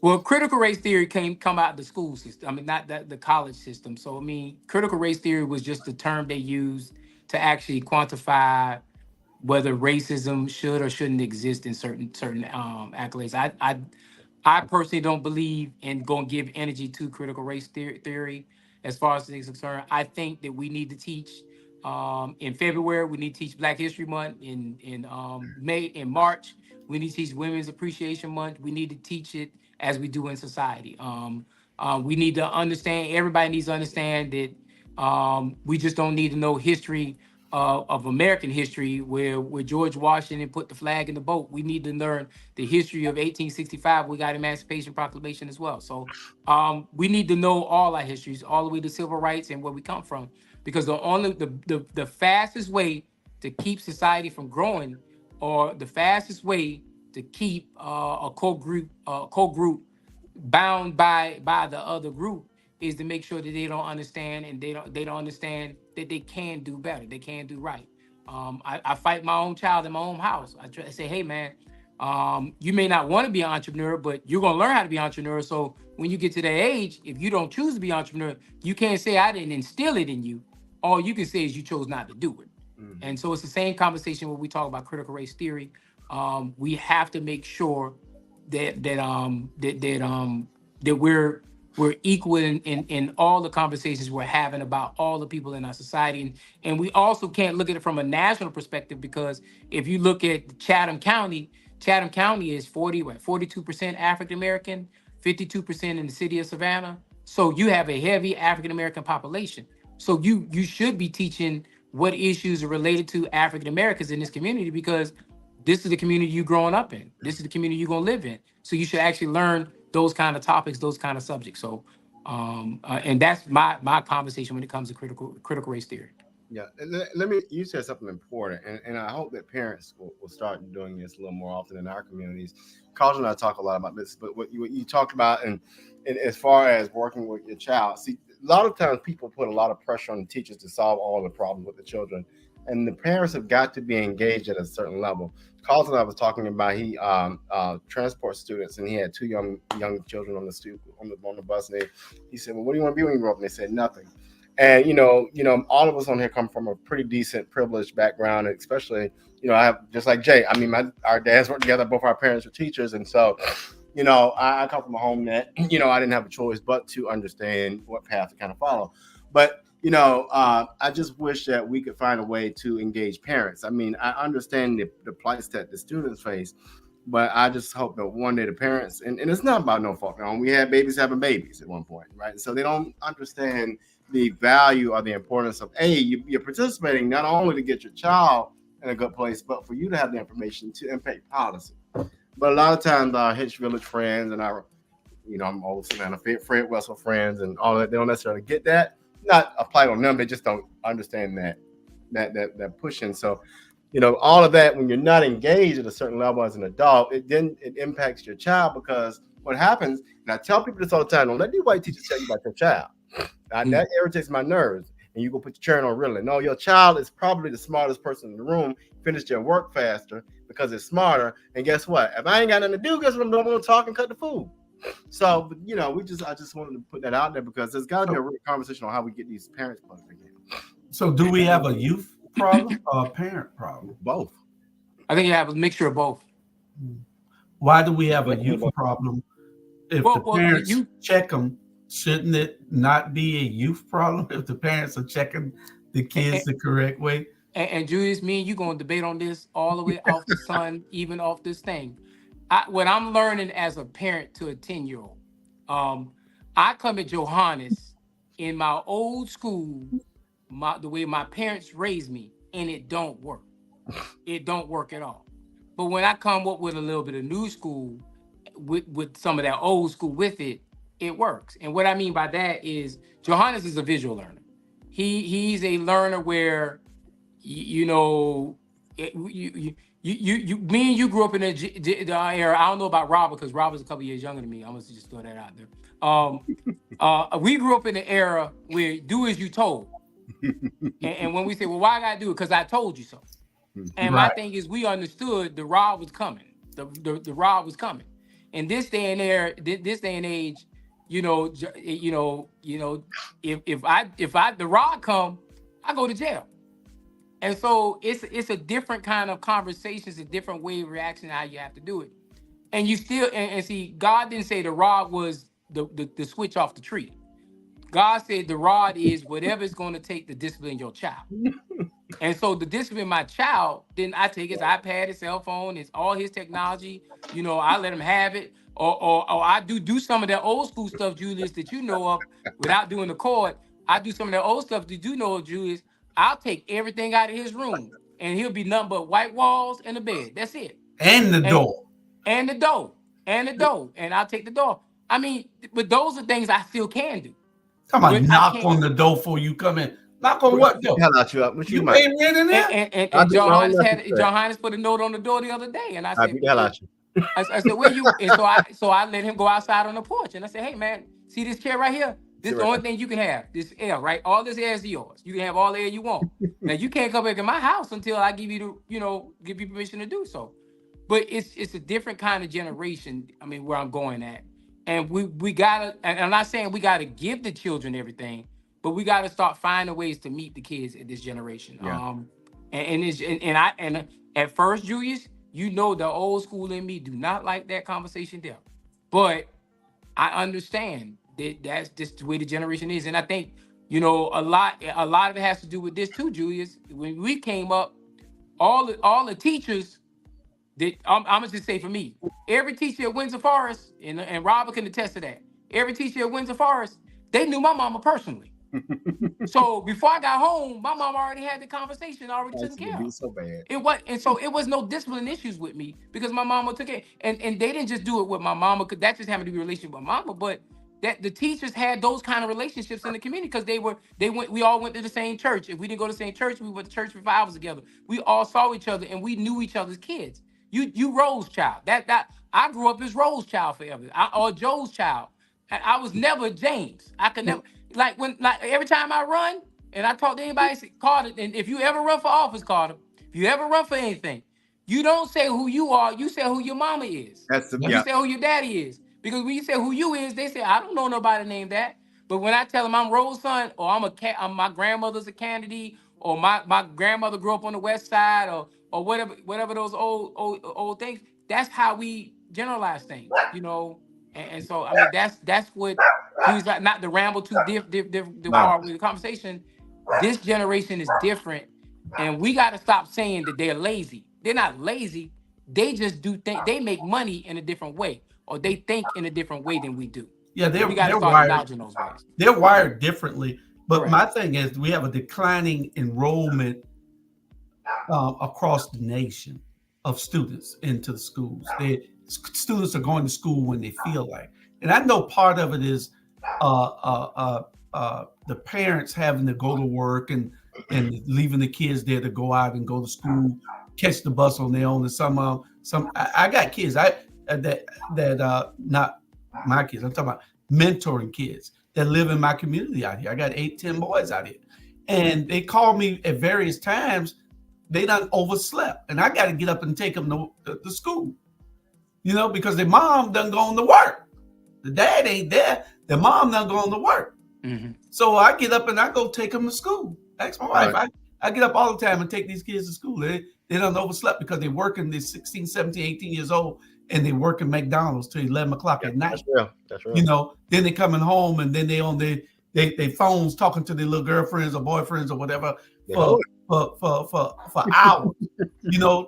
Well, critical race theory come out of the school system. I mean, not the college system. So, I mean, critical race theory was just the term they used to actually quantify whether racism should or shouldn't exist in certain accolades. I personally don't believe in going to give energy to critical race theory as far as things concerned. I think that we need to teach in February. We need to teach Black History Month. In March, we need to teach Women's Appreciation Month. We need to teach it as we do in society. We need to understand. Everybody needs to understand that we just don't need to know history of American history, where George Washington put the flag in the boat. We need to learn the history of 1865. We got Emancipation Proclamation as well. So we need to know all our histories, all the way to civil rights and where we come from, because the fastest way to keep society from growing, or the fastest way to keep a core group bound by the other group, is to make sure that they don't understand, and they don't understand that they can do better, they can do right. I fight my own child in my own house. I try to say, hey man, you may not want to be an entrepreneur, but you're gonna learn how to be an entrepreneur. So when you get to that age, if you don't choose to be an entrepreneur, you can't say I didn't instill it in you. All you can say is you chose not to do it. Mm-hmm. And so it's the same conversation when we talk about critical race theory. We have to make sure that we're equal in all the conversations we're having about all the people in our society. And we also can't look at it from a national perspective, because if you look at Chatham County is 42% African American, 52% in the city of Savannah. So you have a heavy African American population. So you should be teaching what issues are related to African Americans in this community, because this is the community you're growing up in. This is the community you're going to live in. So you should actually learn those kind of topics, those kind of subjects. So, and that's my conversation when it comes to critical race theory. Yeah, you said something important, and I hope that parents will start doing this a little more often in our communities. Carl and I talk a lot about this, but what you talked about, and as far as working with your child, see, a lot of times people put a lot of pressure on the teachers to solve all the problems with the children, and the parents have got to be engaged at a certain level. Carl and I was talking about, he transports students, and he had two young children on the bus, and he said, well, what do you want to be when you grow up? And they said nothing. And all of us on here come from a pretty decent, privileged background, and especially, I have, just like Jay. I mean, our dads worked together. Both our parents were teachers, and so, I come from a home that, I didn't have a choice but to understand what path to kind of follow. But I just wish that we could find a way to engage parents. I mean, I understand the plights that the students face, but I just hope that one day the parents, and it's not about no fault. We had babies having babies at one point, right? So they don't understand the value or the importance of you're participating not only to get your child in a good place, but for you to have the information to impact policy. But a lot of times our Hitch Village friends and our, I'm old Savannah Fred Wessel friends and all that, they don't necessarily get that. Not applied on them, they just don't understand that pushing. So, all of that, when you're not engaged at a certain level as an adult, it impacts your child, because what happens, and I tell people this all the time, don't let these white teachers tell you about your child. That irritates my nerves. And you go put your churn on really. No, your child is probably the smartest person in the room, finished their work faster because it's smarter. And guess what? If I ain't got nothing to do, guess what I'm doing? I'm going to talk and cut the food. So, I just wanted to put that out there, because there's got to be a real conversation on how we get these parents plugged in. So do we have a youth problem or a parent problem? Both. I think you have a mixture of both. Why do we have a youth problem? If the parents check them, shouldn't it not be a youth problem if the parents are checking the kids the correct way? And Julius, me and you going to debate on this all the way off the sun, even off this thing. What I'm learning as a parent to a 10-year-old, I come at Johannes in my old school, the way my parents raised me, and it don't work. It don't work at all. But when I come up with a little bit of new school, with some of that old school with it, it works. And what I mean by that is Johannes is a visual learner. He's a learner where, me and you grew up in the era. I don't know about Rob, because Rob is a couple years younger than me. I'm gonna just throw that out there. We grew up in the era where do as you told. and when we say, well, why I gotta do it? Because I told you so. And my thing is, we understood the rod was coming. The rod was coming. In this day and age, if the rod come, I go to jail. And so it's a different kind of conversation, it's a different way of reaction, how you have to do it. And you still and see, God didn't say the rod was the switch off the tree. God said the rod is whatever it's going to take to discipline your child. And so to discipline my child, then I take his iPad, his cell phone, it's all his technology. I let him have it. Or I do some of that old school stuff, Julius, that you know of, without doing the cord. I do some of that old stuff that you know of, Julius. I'll take everything out of his room, and he'll be nothing but white walls and a bed. That's it. And the door. And the door. And I'll take the door. I mean, but those are things I still can do. Come on, knock on the door before you come in. Knock on what door? Hell out you up. You ain't in there? And John Hines put a note on the door the other day, and I said, hell out you. I said, where you? And so I let him go outside on the porch, and I said, hey man, see this chair right here? This is the only thing you can have. This air, right? All this air is yours. You can have all the air you want. Now you can't come back in my house until I give you give you permission to do so. But it's a different kind of generation. I mean, where I'm going at, and we gotta. And I'm not saying we gotta give the children everything, but we gotta start finding ways to meet the kids in this generation. Yeah. And at first, Julius, the old school in me do not like that conversation there, but I understand that that's just the way the generation is, and I think a lot of it has to do with this too, Julius. When we came up, all the teachers that I'm gonna just say for me, every teacher at Windsor Forest, and Robert can attest to that. Every teacher at Windsor Forest, they knew my mama personally. So before I got home, my mom already had the conversation, already taken care of. So bad. It was no discipline issues with me because my mama took it, and they didn't just do it with my mama, because that just happened to be a relationship with mama, but that the teachers had those kind of relationships in the community because we all went to the same church. If we didn't go to the same church, we went to church for 5 hours together. We all saw each other and we knew each other's kids. You Rose child. That I grew up as Rose child forever, or Joe's child. I was never James. I could never every time I run and I talk to anybody, say, Carter, and if you ever run for office, Carter, if you ever run for anything, you don't say who you are, you say who your mama is. You say who your daddy is. Because when you say who you is, they say, I don't know nobody named that. But when I tell them I'm Rose son, or I'm my grandmother's a Kennedy, or my grandmother grew up on the west side, or whatever those old things, that's how we generalize things, And so I mean that's what Julius, not to ramble too far with the conversation. This generation is different, and we got to stop saying that they're lazy. They're not lazy. They just do think they make money in a different way, or they think in a different way than we do. Yeah, we got to they're start wired. acknowledging those ways. They're wired differently. But Correct. my thing is, we have a declining enrollment across the nation of students into the schools. Students are going to school when they feel like, and I know part of it is the parents having to go to work and leaving the kids there to go out and go to school, catch the bus on their own. And some I got kids that not my kids. I'm talking about mentoring kids that live in my community out here. I got 8-10 boys out here, and they call me at various times. They done overslept, and I got to get up and take them to school, because their mom done gone to work. The dad ain't there. The mom done gone to work. Mm-hmm. So I get up and I go take them to school. Ask my wife. Right. I get up all the time and take these kids to school. They done overslept because they're working. They're 16, 17, 18 years old, and they work in McDonald's till 11 o'clock at night. That's real. Then they coming home, and then they on their phones talking to their little girlfriends or boyfriends or whatever for hours.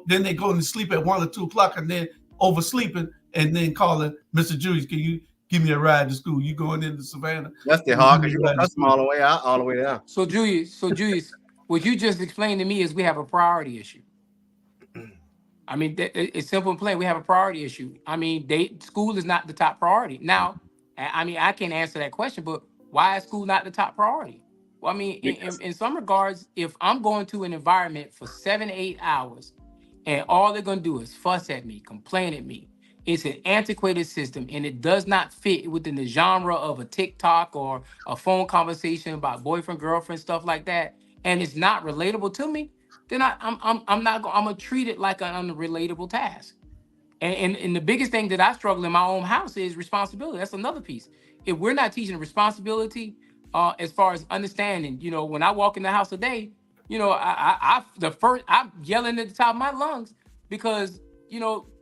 Then they going to sleep at 1 or 2 o'clock and then oversleeping and then calling, Mr. Julius, can you give me a ride to school? You going into Savannah? That's the hard because you're gonna cuss them all the way out, all the way down. So Julius, what you just explained to me is we have a priority issue. I mean, it's simple and plain. We have a priority issue. I mean, school is not the top priority. Now, I mean, I can't answer that question, but why is school not the top priority? Well, I mean, in some regards, if I'm going to an environment for 7 to 8 hours and all they're going to do is fuss at me, complain at me, it's an antiquated system and it does not fit within the genre of a TikTok or a phone conversation about boyfriend, girlfriend, stuff like that, and it's not relatable to me, then I'm gonna treat it like an unrelatable task. And the biggest thing that I struggle in my own house is responsibility. That's another piece. If we're not teaching responsibility, as far as understanding, when I walk in the house today, I'm yelling at the top of my lungs because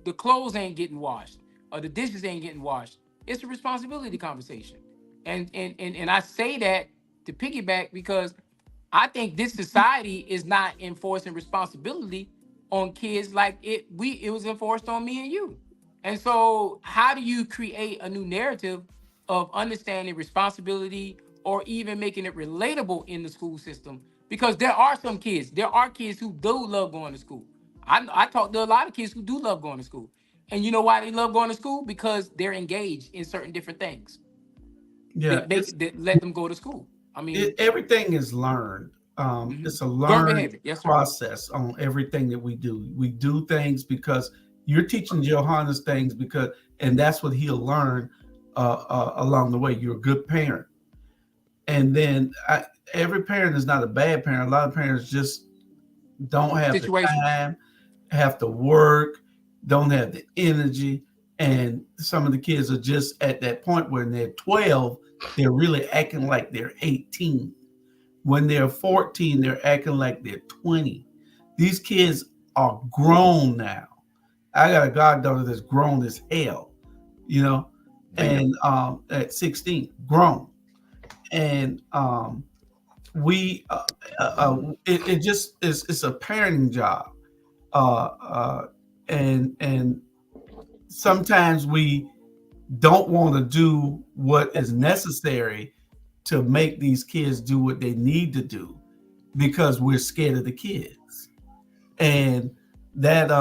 the clothes ain't getting washed or the dishes ain't getting washed. It's a responsibility conversation, and I say that to piggyback because I think this society is not enforcing responsibility on kids like it was enforced on me and you. And so how do you create a new narrative of understanding responsibility or even making it relatable in the school system? Because there are kids who do love going to school. I talk to a lot of kids who do love going to school. And you know why they love going to school? Because they're engaged in certain different things. Yeah, that let them go to school. I mean, everything is learned. It's a learned process on everything that we do. We do things because you're teaching Johannes things and that's what he'll learn along the way. You're a good parent. And then every parent is not a bad parent. A lot of parents just don't have the time, have to work, don't have the energy. And some of the kids are just at that point where they're 12, they're really acting like they're 18. When they're 14, they're acting like they're 20. These kids are grown now. I got a goddaughter that's grown as hell, and at 16, grown. And it just is, it's a parenting job. And sometimes we don't want to do what is necessary to make these kids do what they need to do because we're scared of the kids. And that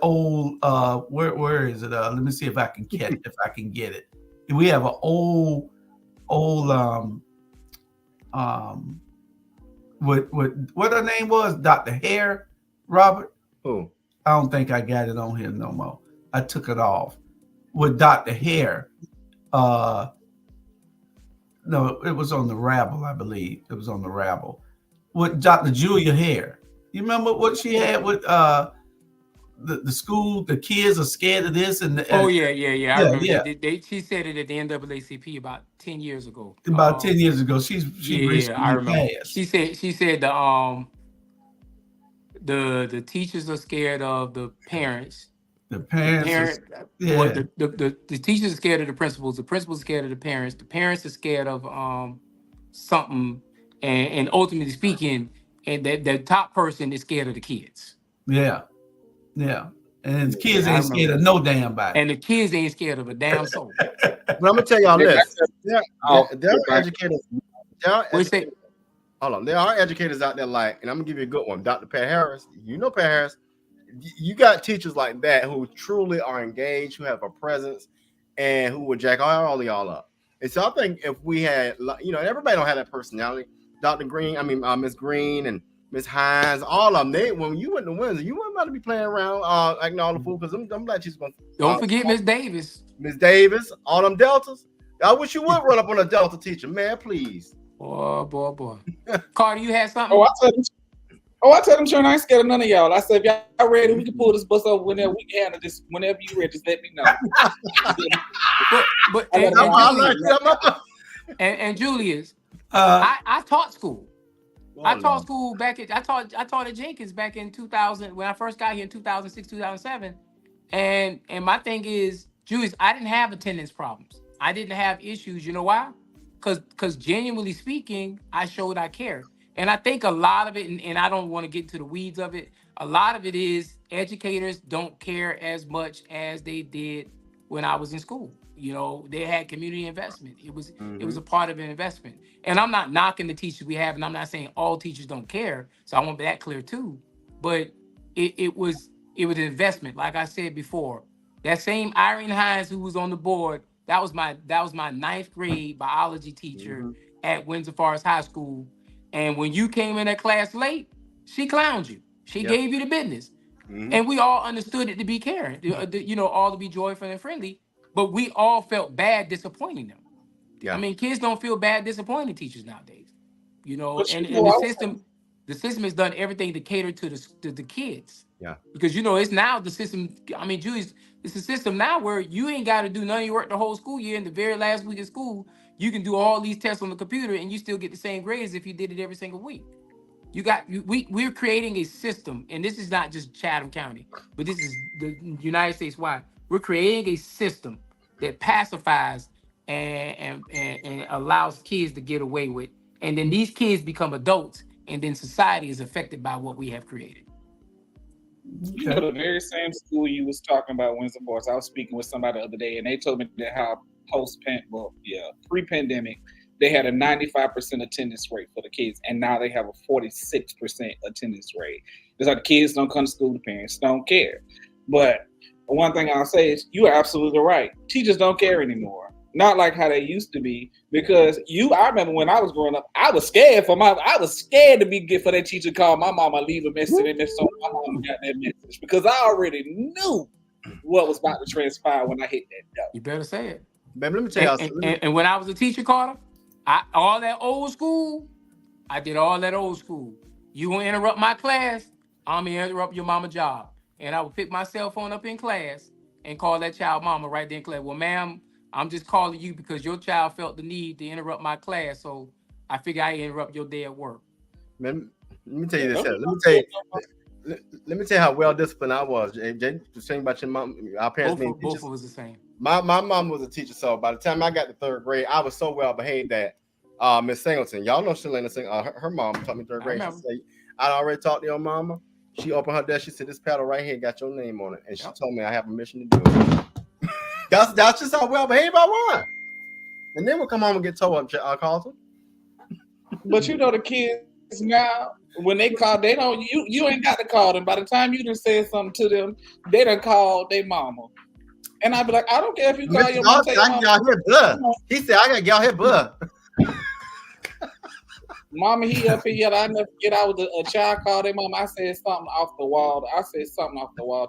old where is it? Let me see if I can get it. We have an old what her name was, Dr. Hare, Robert. Who? I don't think I got it on here no more. I took it off with Dr. Hare. No, it was on the Rabble, I believe. It was on the Rabble with Dr. Julia Hare. You remember what she had with the school? The kids are scared of this and I remember. She said it at the NAACP about 10 years ago. About 10 years ago, she recently I remember. passed. She said the teachers are scared of the parents The parents, well, the teachers are scared of the principals are scared of the parents are scared of something, and ultimately speaking, and the top person is scared of the kids. Yeah. And the kids ain't scared of no damn body. And the kids ain't scared of a damn soul. But I'm gonna tell y'all this: there are educators. Hold on, there are educators out there like, and I'm gonna give you a good one, Dr. Pat Harris. You know Pat Harris. You got teachers like that who truly are engaged, who have a presence, and who would jack all of y'all up. And so I think if we had, everybody don't have that personality. Dr. Green, Miss Green and Miss Hines, all of them. When you went to Windsor, you weren't about to be playing around acting all the fool, because them black teachers gonna. Don't forget Miss Davis. Miss Davis, all them deltas. I wish you would run up on a delta teacher, man, please. Boy. Carter, you had something? I tell them, Sean, I ain't scared of none of y'all. I said, if y'all ready, we can pull this bus over whenever we can handle this. Whenever you ready, just let me know. and Julius, I taught school. I taught at Jenkins back in 2000 when I first got here in 2006, 2007. And my thing is, Julius, I didn't have attendance problems. I didn't have issues. You know why? Because genuinely speaking, I showed I cared. And I think a lot of it, and I don't want to get into the weeds of it, a lot of it is educators don't care as much as they did when I was in school. They had community investment. It was a part of an investment. And I'm not knocking the teachers we have, and I'm not saying all teachers don't care. So I want that clear too. But it was an investment. Like I said before, that same Irene Hines who was on the board, that was my ninth grade biology teacher at Windsor Forest High School. And when you came in that class late, she clowned you. She gave you the business. And we all understood it to be caring, all to be joyful and friendly. But we all felt bad disappointing them. Yeah. Kids don't feel bad disappointing teachers nowadays. And the system has done everything to cater to the kids. Yeah. Because it's now the system. Julius, it's a system now where you ain't got to do none of your work the whole school year. In the very last week of school, you can do all these tests on the computer and you still get the same grades if you did it every single week. We're creating a system, and this is not just Chatham County, but this is the United States wide. We're creating a system that pacifies and allows kids to get away with, and then these kids become adults, and then society is affected by what we have created. The very same school you was talking about, Windsor Forest, I was speaking with somebody the other day, and they told me that how pre-pandemic, they had a 95% attendance rate for the kids, and now they have a 46% attendance rate. It's like the kids don't come to school, the parents don't care. But one thing I'll say is you are absolutely right. Teachers don't care anymore. Not like how they used to be, because I remember when I was growing up, I was scared for that teacher to call my mama, leave a message, and so my mama got that message, because I already knew what was about to transpire when I hit that door. You better say it. Baby, let me tell you. And when I was a teacher, Carter, I did all that old school. You gonna interrupt my class, I'm gonna interrupt your mama job. And I would pick my cell phone up in class and call that child mama right there in class. Well, ma'am, I'm just calling you because your child felt the need to interrupt my class, so I figure I interrupt your day at work. Man, let me tell you this. Let me tell you how well disciplined I was. Jay, was saying about your mom. Our parents being teachers. Both of us the same. My mom was a teacher, so by the time I got to third grade, I was so well behaved that Miss Singleton, y'all know Shalana Singleton, her mom taught me third grade. She said, I'd already talked to your mama. She opened her desk. She said, "This paddle right here got your name on it," and she told me I have permission to do it. That's just how well behaved I was. And then we'll come home and get told up, Carlton. But the kids now, when they call, they don't. You ain't got to call them. By the time you done said something to them, they done called their mama. And I'd be like, I don't care if you call your mama. I got y'all here, blood. He said, I got y'all here, blood. Mama, he up here. I never forget. I was a child called their mama. I said something off the wall. To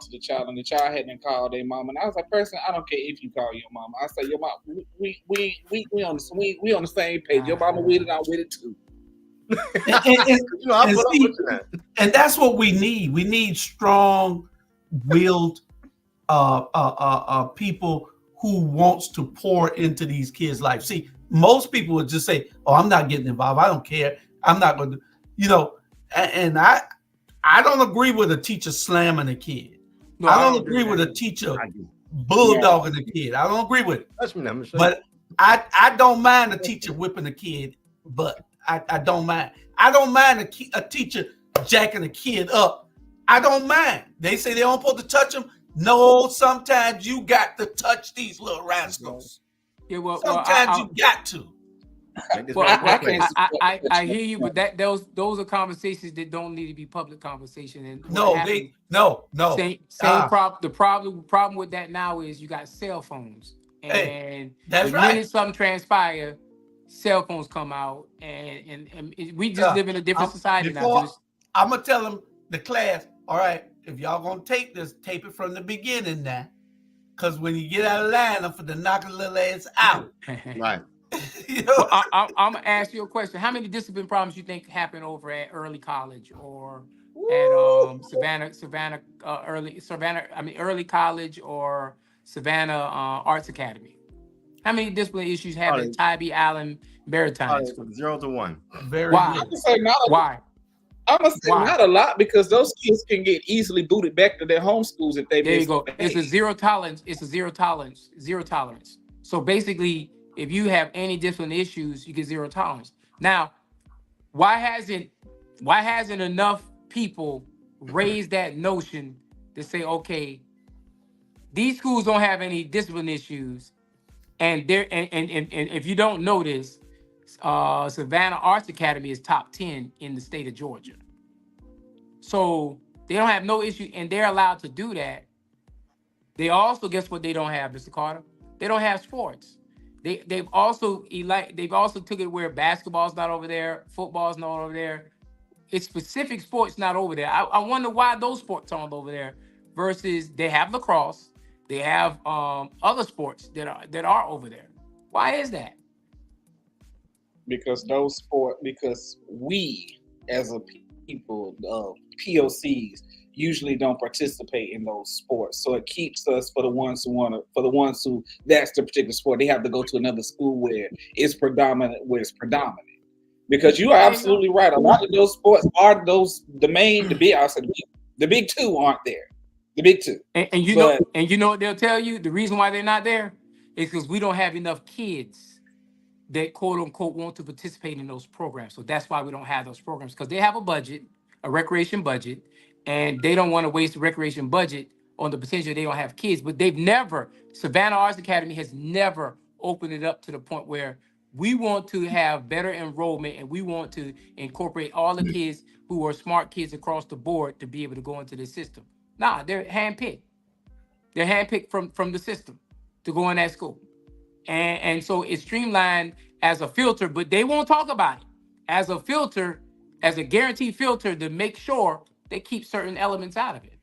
the child, and the child hadn't called their mama. And I was like, person, I don't care if you call your mama. I said, your mama, we on the same page. Your mama with it, I'm with it too. And that's what we need. We need strong-willed people who wants to pour into these kids' life. See, most people would just say, "Oh, I'm not getting involved. I don't care. I'm not going to," And I don't agree with a teacher slamming a kid, No, I I don't don't agree agree with with that. a teacher I do. bulldogging a kid. I don't agree with it. Touch me now, Michelle. But I don't mind a teacher whipping a kid, but I don't mind. I don't mind a teacher jacking a kid up. I don't mind. They say they don't supposed to touch them. No, sometimes you got to touch these little rascals. Yeah, well, Sometimes you got to. I hear you, but those are conversations that don't need to be public conversation. And No. Same problem. The problem with that now is you got cell phones, and that's the minute something transpire, cell phones come out, and we just live in a different society now. I'm gonna tell them the class. All right, if y'all gonna tape this, tape it from the beginning now, because when you get out of line, I'm finna knock a little ass out. Right. Well, I'm gonna ask you a question. How many discipline problems you think happen over at early college or at early college or Savannah Arts Academy? How many discipline issues have at Tybee Allen Maritime School? 0 to 1. Why? Why? I'm gonna say not a lot, because those kids can get easily booted back to their home schools if they There you go. It's a zero tolerance. Zero tolerance. So basically, if you have any discipline issues, you get zero tolerance. Now, why hasn't enough people raised that notion to say, okay, these schools don't have any discipline issues, and if you don't know this, Savannah Arts Academy is top 10 in the state of Georgia. So they don't have no issue, and they're allowed to do that. They also, guess what they don't have, Mr. Carter? They don't have sports. They've also took it where basketball's not over there, football's not over there. It's specific sports not over there. I wonder why those sports aren't over there versus they have lacrosse, they have other sports that are over there. Why is that? Because we as a people, POCs, usually don't participate in those sports. So it keeps us for the ones who that's the particular sport. They have to go to another school where it's predominant. Because you are absolutely right. A lot of those sports are the big two aren't there. The big two. And you know what they'll tell you? The reason why they're not there is because we don't have enough kids that quote unquote want to participate in those programs. So that's why we don't have those programs, because they have a recreation budget, and they don't want to waste the recreation budget on the potential they don't have kids. But Savannah Arts Academy has never opened it up to the point where we want to have better enrollment, and we want to incorporate all the kids who are smart kids across the board to be able to go into the system. Nah, they're handpicked. They're handpicked from the system to go in that school. And so it's streamlined as a filter, but they won't talk about it as a filter, as a guaranteed filter to make sure they keep certain elements out of it.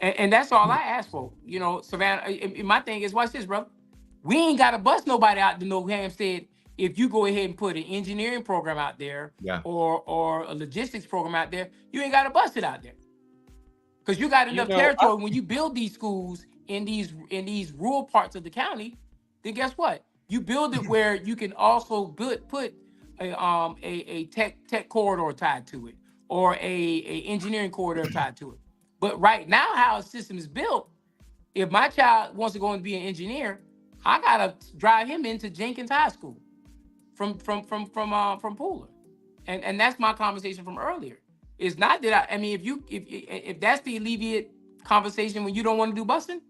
And that's all I ask for. Savannah, my thing is, watch this, brother. We ain't got to bust nobody out to New Hampstead if you go ahead and put an engineering program out there, or a logistics program out there. You ain't got to bust it out there, because you got enough territory. When you build these schools in these rural parts of the county, then guess what? You build it where you can also put a tech corridor tied to it, or a engineering corridor tied to it. But right now, how a system is built, if my child wants to go and be an engineer, I gotta drive him into Jenkins High School from Pooler, and that's my conversation from earlier. It's not that if that's the alleviate conversation when you don't want to do busing,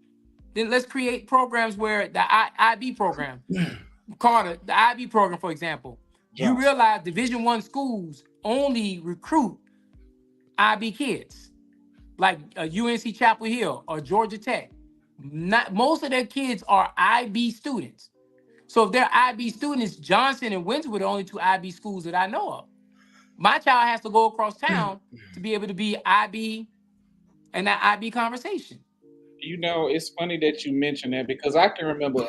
then let's create programs where the IB program, Carter, the IB program, for example, you realize Division I schools only recruit IB kids, like UNC Chapel Hill or Georgia Tech. Most of their kids are IB students. So if they're IB students, Johnson and Windsor are the only two IB schools that I know of. My child has to go across town to be able to be IB and that IB conversation. It's funny that you mentioned that, because I can remember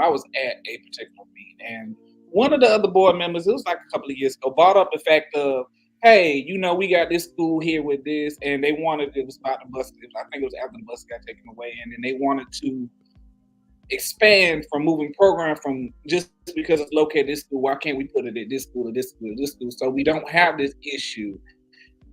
I was at a particular meet, and one of the other board members, it was like a couple of years ago, brought up the fact of, hey, we got this school here with this, and it was about the bus. I think it was after the bus got taken away, and then they wanted to expand from moving program from just because it's located at this school. Why can't we put it at this school or this school or this school? So we don't have this issue.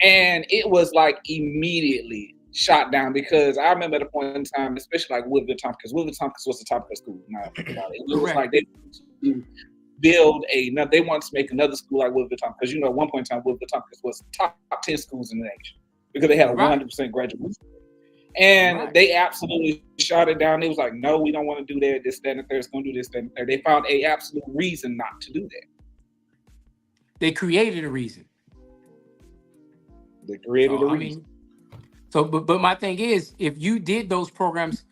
And it was like immediately shot down because I remember at a point in time, especially like Woodville Tompkins. Woodville Tompkins was the top school. Now I think about it. It was like they wanted to build they wanted to make another school like Woodville Tompkins because at one point in time Woodville Tompkins was top 10 schools in the nation because they had a 100% graduation. And they absolutely shot it down. They was like, no, we don't want to do that. This, that, and the third. It's going to do this, that, and the third. They found a absolute reason not to do that. They created a reason. They created a reason. But my thing is, if you did those programs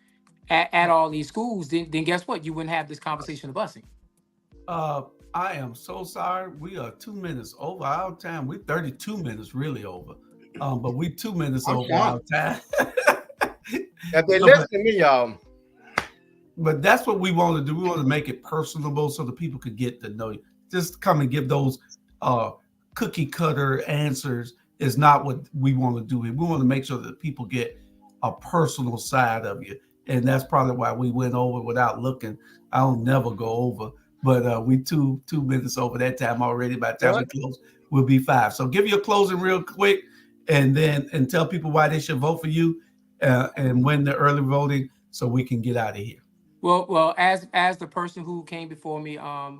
at all these schools, then guess what? You wouldn't have this conversation of busing. I am so sorry. We are 2 minutes over our time. We're 32 minutes really over. But we 2 minutes over our time. If they listen to me, y'all. But that's what we want to do. We want to make it personable so the people could get to know you. Just come and give those cookie cutter answers is not what we want to do. We want to make sure that people get a personal side of you. And that's probably why we went over without looking. I'll never go over. But we two minutes over that time already. By the time we close, we'll be 5. So give your closing real quick and tell people why they should vote for you and win the early voting so we can get out of here. Well, as the person who came before me, I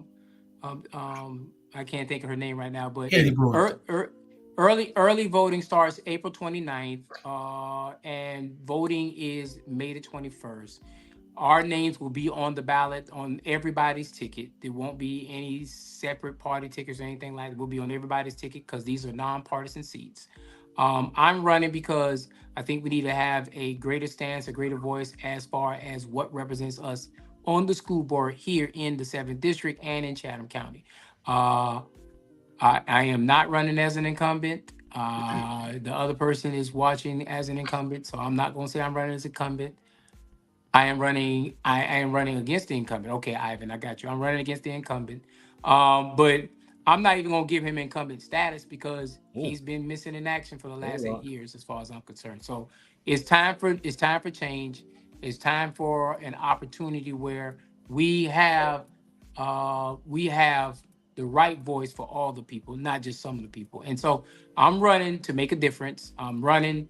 can't think of her name right now, but early voting starts April 29th, and voting is May the 21st. Our names will be on the ballot on everybody's ticket. There won't be any separate party tickets or anything like that. We'll be on everybody's ticket because these are nonpartisan seats. I'm running because I think we need to have a greater stance, a greater voice as far as what represents us on the school board here in the 7th District and in Chatham County. I am not running as an incumbent. The other person is watching as an incumbent, so I'm not going to say I'm running as incumbent. I am running against the incumbent. Okay, Ivan, I got you. I'm running against the incumbent. But I'm not even going to give him incumbent status because he's been missing in action for the last 8 years, as far as I'm concerned. So it's time for change. It's time for an opportunity where we have the right voice for all the people, not just some of the people. And so I'm running to make a difference. I'm running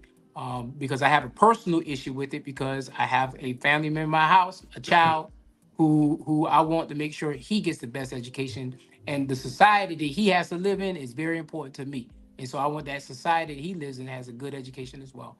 because I have a personal issue with it because I have a family member in my house, a child who I want to make sure he gets the best education. And the society that he has to live in is very important to me. And so I want that society that he lives in has a good education as well.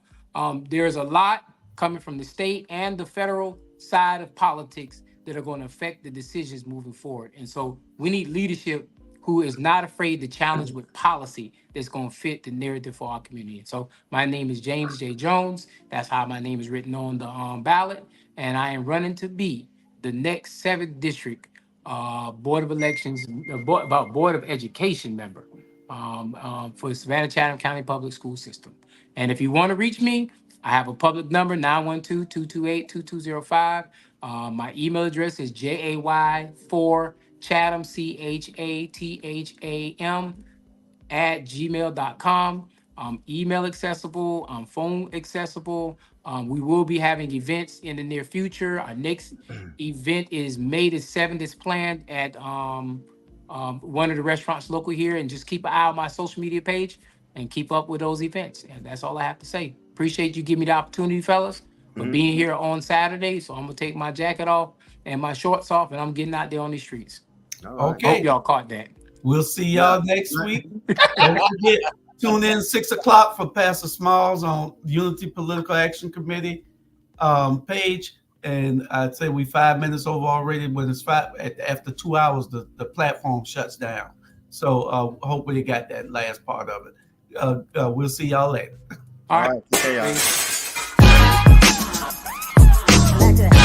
There's a lot coming from the state and the federal side of politics that are going to affect the decisions moving forward. And so we need leadership who is not afraid to challenge with policy that's going to fit the narrative for our community. And so my name is James J. Jones. That's how my name is written on the ballot. And I am running to be the next 7th District Board of Elections, Board of Education member for the Savannah Chatham County Public School System. And if you want to reach me, I have a public number, 912-228-2205. My email address is jay4chatham, CHATHAM @gmail.com. Email accessible, phone accessible. We will be having events in the near future. Our next event is May the 7th. It's planned at one of the restaurants local here. And just keep an eye on my social media page and keep up with those events. And that's all I have to say. Appreciate you giving me the opportunity, fellas, for being here on Saturday. So I'm going to take my jacket off and my shorts off, and I'm getting out there on these streets. Okay. Hope y'all caught that. We'll see y'all next week. Don't forget, tune in 6 o'clock for Pastor Smalls on Unity Political Action Committee page. And I'd say we 5 minutes over already. When it's after 2 hours, the platform shuts down. So hopefully you got that last part of it. We'll see y'all later. All right. See y'all. Like this.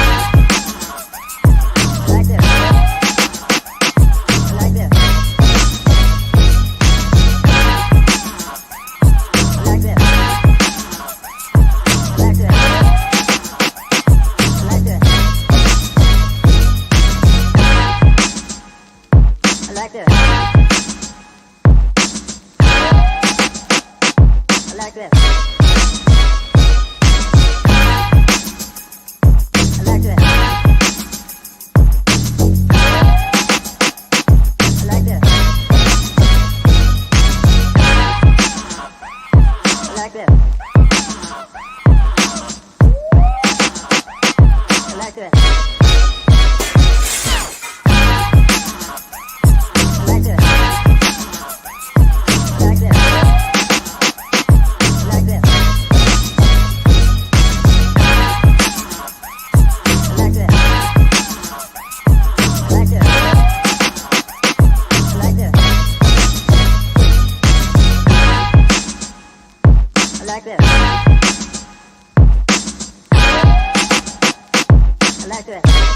after that.